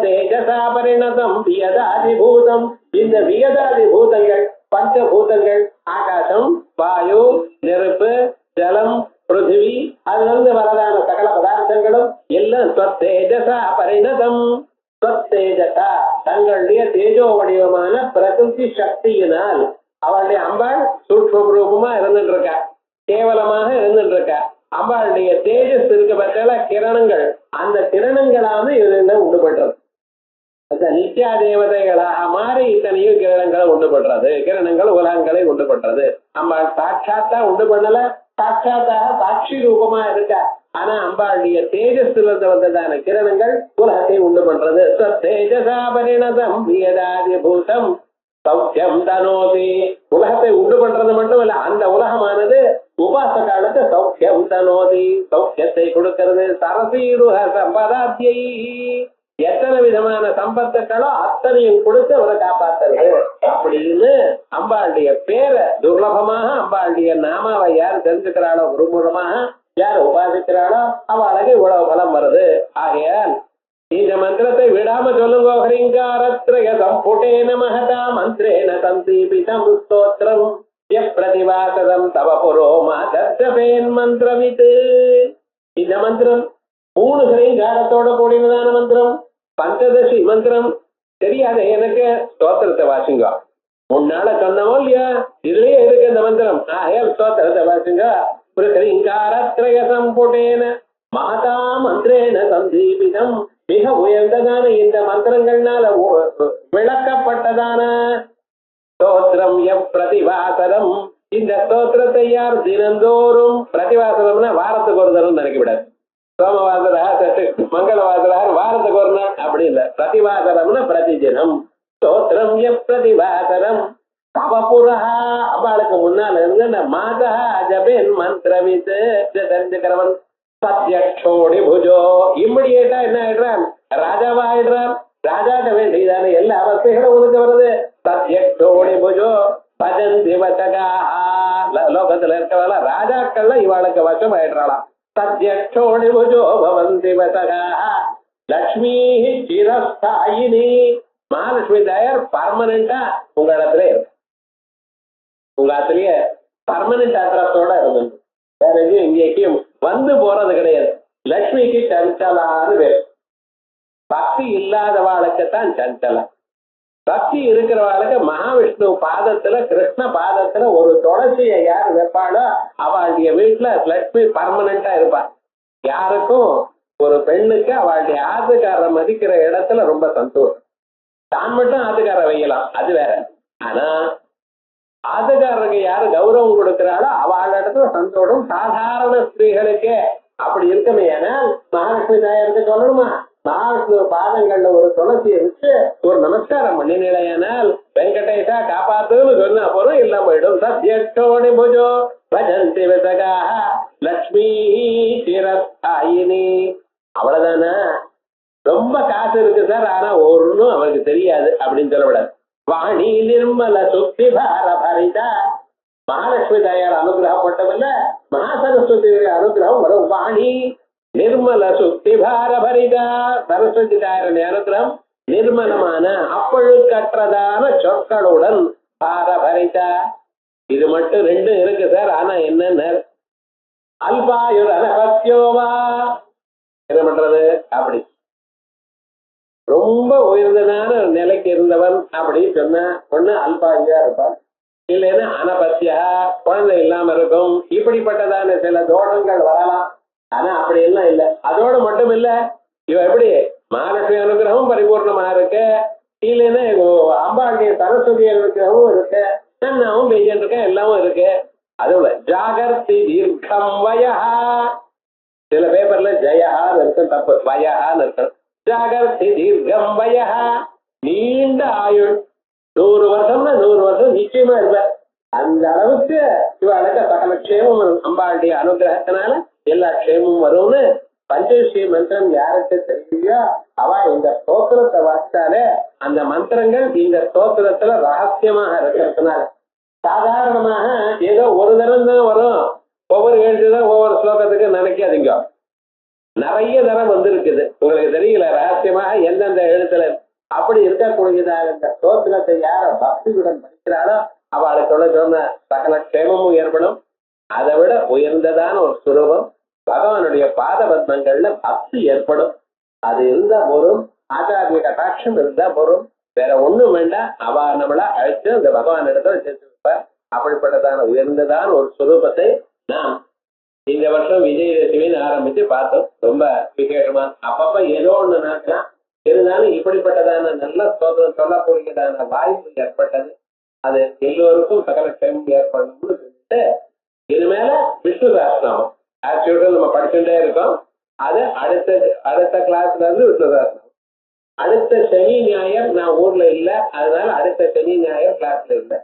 S2: தேஜசா பரிணதம் வியதாதிபூதம். இந்த வியதாதிபூதங்கள் பஞ்சபூதங்கள், ஆகாசம், வாயு, நெருப்பு, ஜலம், பிருத்திவி, அதுல இருந்து வரதான சகல பதார்த்தங்களும் எல்லாம் தேஜசா பரிணதம். தேஜசா தங்களுடைய தேஜோ வடிவமான பிரகிருதி சக்தியினால் அவளுடைய அம்பாள் சூட்சம் ரூபமா இருந்துட்டு இருக்கா, கேவலமாக இருந்துட்டு இருக்கா. அம்பாளுடைய தேஜஸ் இருக்க பட்சல கிரணங்கள், அந்த கிரணங்களாவது இதுல உண்டு பண்றது. அந்த நித்யா தேவதைகளாக மாறி இத்தனையும் கிரணங்களை உண்டு பண்றது. கிரணங்கள் உலகங்களை உண்டு பண்றது. அம்பாள் சாட்சாத்தா உண்டு பண்ணல, சாட்சாத்தாக சாட்சி ரூபமா இருக்கா. ஆனா அம்பாளுடைய தேஜஸ்ல இருந்து வந்ததான கிரணங்கள் உலகத்தை உண்டு பண்றது. தேஜசா பரிணதம் வியதாதி பூதம் சௌக்கியம் தனோதி. உலகத்தை உண்டு பண்றது மட்டும் இல்ல, அந்த உலகமானது உபாச காலத்து சௌக்கியம் தனோதி, சௌக்கியத்தை கொடுக்கிறது. சரசீருஹ சம்பதாத்யை, எத்தனை விதமான சம்பத்துக்களோ அத்தனையும் கொடுத்து அவரை காப்பாத்துறது. அப்படின்னு அம்பாளுடைய பேரை துர்லபமாக, அம்பாளுடைய நாமாவை யார் தெரிஞ்சுக்கிறாளோ, குருமுகமாக யார் உபாசிக்கிறாளோ அவளுக்கு இவ்வளவு பலம் வருது. ஆகையால் இந்த மந்திரத்தை விடாம சொல்லுங்க. ஹ்ரீங்காரத்ரய சம்புடேன மஹதா மந்திரேன சந்தீபிதம் ஸ்தோத்ரம் பிரதிவாசதம் தவ புரோமா தர்ஷபேன் மந்திரவித். இந்த மந்திரம் 3 ஹ்ரீங்காரத்தோட கூடியதான மந்திரம், பஞ்சதசி மந்திரம். தெரியாத எனக்கு ஸ்தோத்திரத்தை வாசிங்க. முன்னால சொன்னமோ இல்லையா, இதுலயே இருக்கு இந்த மந்திரம். ஆகையால் ஸ்தோத்திரத்தை வாசிங்க. ஹ்ரீங்காரத்ரய சம்புடேன மஹதா மந்திரேன சந்தீபிதம். மிக உயர்ந்ததான இந்த மந்திரங்கள்னால விளக்கப்பட்டதான ஸ்தோத்திரம் பிரதிவாசரம். இந்த ஸ்தோத்திரத்தை யார் தினந்தோறும், பிரதிவாசனம்னா வாரத்துக்கு ஒரு தரம் நினைக்கப்படாது. சோமவாசரா மங்களவாசரா வாரத்துக்கு ஒரு நாள் அப்படி இல்லை. பிரதிவாசரம்னா பிரதிதினம். ஸ்தோத்திரம் பிரதிவாசரம் தவபுரா. அவளுக்கு முன்னால இருந்து மாதா ஜபேன் மந்திரவித்து தெரிஞ்சுக்கிறவன். சத்யக்ஷோடி புஜோ. இம்மிடியேட்டா என்ன ஆயிடுறான்? ராஜாவா ஆயிடுறான். ராஜாட்ட வேண்டியதான எல்லா அவஸ்தைகளும் உனக்கு வருது. சத்யக்ஷோடி புஜோ பஜந்தி வசகா. லோகத்துல இருக்கவள ராஜாக்கள்ல இவாளுக்கு வசம் ஆயிடுறாளாம். சத்யக்ஷோடி புஜோ பவந்தி வசகா லக்ஷ்மி சிரஸ்தாயினி. மகாலட்சுமி தாயார் பர்மனண்டா உங்க இடத்துல இருக்கு. உங்க இடத்துலயே பர்மனன்ட் அட்ரஸோட இருந்தது. வேற எங்கேயும் இங்கேயும் வந்து போறது கிடையாது. லட்சுமிக்கு சஞ்சலான்னு பேர். பக்தி இல்லாதவாளுக்குத்தான் சஞ்சலம். பக்தி இருக்கிறவாளுக்கு மகாவிஷ்ணு பாதத்துல, கிருஷ்ண பாதத்துல ஒரு துளசியை யார் வைப்பாளோ அவளுடைய வீட்டுல லட்சுமி பர்மனண்டா இருப்பா. யாருக்கும் ஒரு பெண்ணுக்கு அவளுடைய ஆத்துக்காரரை மதிக்கிற இடத்துல ரொம்ப சந்தோஷம். தான் மட்டும் ஆத்துக்கார வைக்கலாம், அது வேற. ஆனா ஆத்துக்காரருக்கு யாரு கௌரவம் கொடுக்கிறாளோ அவள் இடத்துல சந்தோஷம். சாதாரண ஸ்திரீகளுக்கு அப்படி இருக்குமே. ஆனால் மகாலட்சுமி தாயாருக்கு சொல்லணுமா? மகாவிஷ்ணு பாதங்கள்ல ஒரு துளசியை வச்சு ஒரு நமஸ்காரம் பண்ணி நிலையானால் வெங்கடேஷா காப்பாத்துன்னு சொன்னா போறோம், இல்லாம போயிடும். சத்யக்ஷோணி புஜோ பஜந்தி விசகா லட்சுமி சிரஸ்தாயினி. அவ்வளவுதானா? ரொம்ப காசு இருக்கு சார், ஆனா ஒன்னும் அவருக்கு தெரியாது அப்படின்னு சொல்லக்கூடாது. வாணி நிர்மல சுத்தி பார பரிதா. மகாலட்சுமி தாயார் அனுகிரகப்பட்டதில்ல, மகாசரஸ்வதி அனுகிரகம் வரும். வாணி நிர்மல சுத்தி பார பரிதா. சரஸ்வதி தாயாருடைய அனுகிரகம் நிர்மலமான அப்பழுக்கற்றதான சொற்களுடன் பாரபரிதா. இது மட்டும் ரெண்டும் இருக்கு சார். ஆனா என்னன்னு அல்பாயுர் அனபத்தியோவா என்ன பண்றது? அப்படி ரொம்ப உயர்ந்ததான நிலைக்கு இருந்தவன் அப்படின்னு சொன்ன ஒண்ணு அல்பாயுயா இருப்பான், இல்லைன்னா அனபத்தியா குழந்தை இல்லாம இருக்கும். இப்படிப்பட்டதான சில தோஷங்கள் வரலாம். ஆனா அப்படி எல்லாம் இல்லை. அதோடு மட்டும் இல்ல, இவ எப்படி மகாலட்சுமி அனுகிரகம் பரிபூர்ணமா இருக்கு, இல்லைன்னா அம்பாளுடைய சரஸ்வதி அனுகிரகமும் இருக்கு, நன்னாவும் பெய்யன் இருக்கேன், எல்லாமும் இருக்கு. அதோட ஜாகர்த்தி தீர்க்கம் வயா, சில பேப்பர்ல ஜெயஹான்னு இருக்கும், தப்பு வயஹான்னு இருக்கும். ஜாகர்த்தி தீர்க்கம் வயா, நீண்ட ஆயுள், 100 வருஷம்னா 100 வருஷம் நிச்சயமா இருப்பார். அந்த அளவுக்கு இவளுக்கு சகல க்ஷேமம் அம்பாளுடைய அனுகிரகத்தினால எல்லா க்ஷேமும் வரும்னு பஞ்சவிஷய மந்திரம் யாருக்கு தெரியலையோ அவ இந்த ஸ்தோத்திரத்தை வாசித்தாலே அந்த மந்திரங்கள் இந்த ஸ்தோத்திரத்துல ரகசியமாக இருக்கிறதுனால, சாதாரணமாக ஏதோ ஒரு தரம் தான் வரும், ஒவ்வொரு எழுத்துதான் ஒவ்வொரு ஸ்லோகத்துக்கு நினைக்காதீங்க, நிறைய தரம் வந்திருக்குது. உங்களுக்கு தெரியல ரகசியமாக எந்தெந்த எழுத்துல. அப்படி இருக்கக்கூடியதாக இந்த ஸ்தோத்திரத்தை யார பக்தியுடன் படிக்கிறாரோ அவளுக்கு சொன்ன சகல க்ஷேமமும் ஏற்படும். அதை விட உயர்ந்ததான ஒரு சுரூபம் பகவானுடைய பாத பத்மங்கள்ல பக்தி ஏற்படும். அது இருந்தா போரும், ஆச்சாரிய கட்டாட்சம் இருந்தா போரும், வேற ஒண்ணும் வேண்டாம். அவ நம்மள அழைச்சு அந்த பகவான் இடத்துல சேர்த்து வைப்பார். அப்படிப்பட்டதான உயர்ந்ததான ஒரு சுரூபத்தை நாம் இந்த வருஷம் விஜயதசமின்னு ஆரம்பிச்சு பார்த்தோம். ரொம்ப விசேஷமா அப்பப்ப ஏதோ ஒண்ணு நடக்கலாம். இருந்தாலும் இப்படிப்பட்டதான நல்ல சோதனை சொல்லக்கூடியதான வாய்ப்பு ஏற்பட்டது. அது எல்லோருக்கும் சகல க்ஷேமம் ஏற்படணும்னு சொல்லிட்டு இனிமேல விஷ்ணு சஹஸ்ரநாமம் ஆஸ் யூசுவல் நம்ம படிச்சுட்டே இருக்கோம். அது அடுத்த கிளாஸ்ல இருந்து விஷ்ணு சஹஸ்ரநாமம். அடுத்த சனி ஞாயிறு நான் ஊர்ல இல்லை, அதனால அடுத்த சனி ஞாயிறு கிளாஸ்ல இல்லை.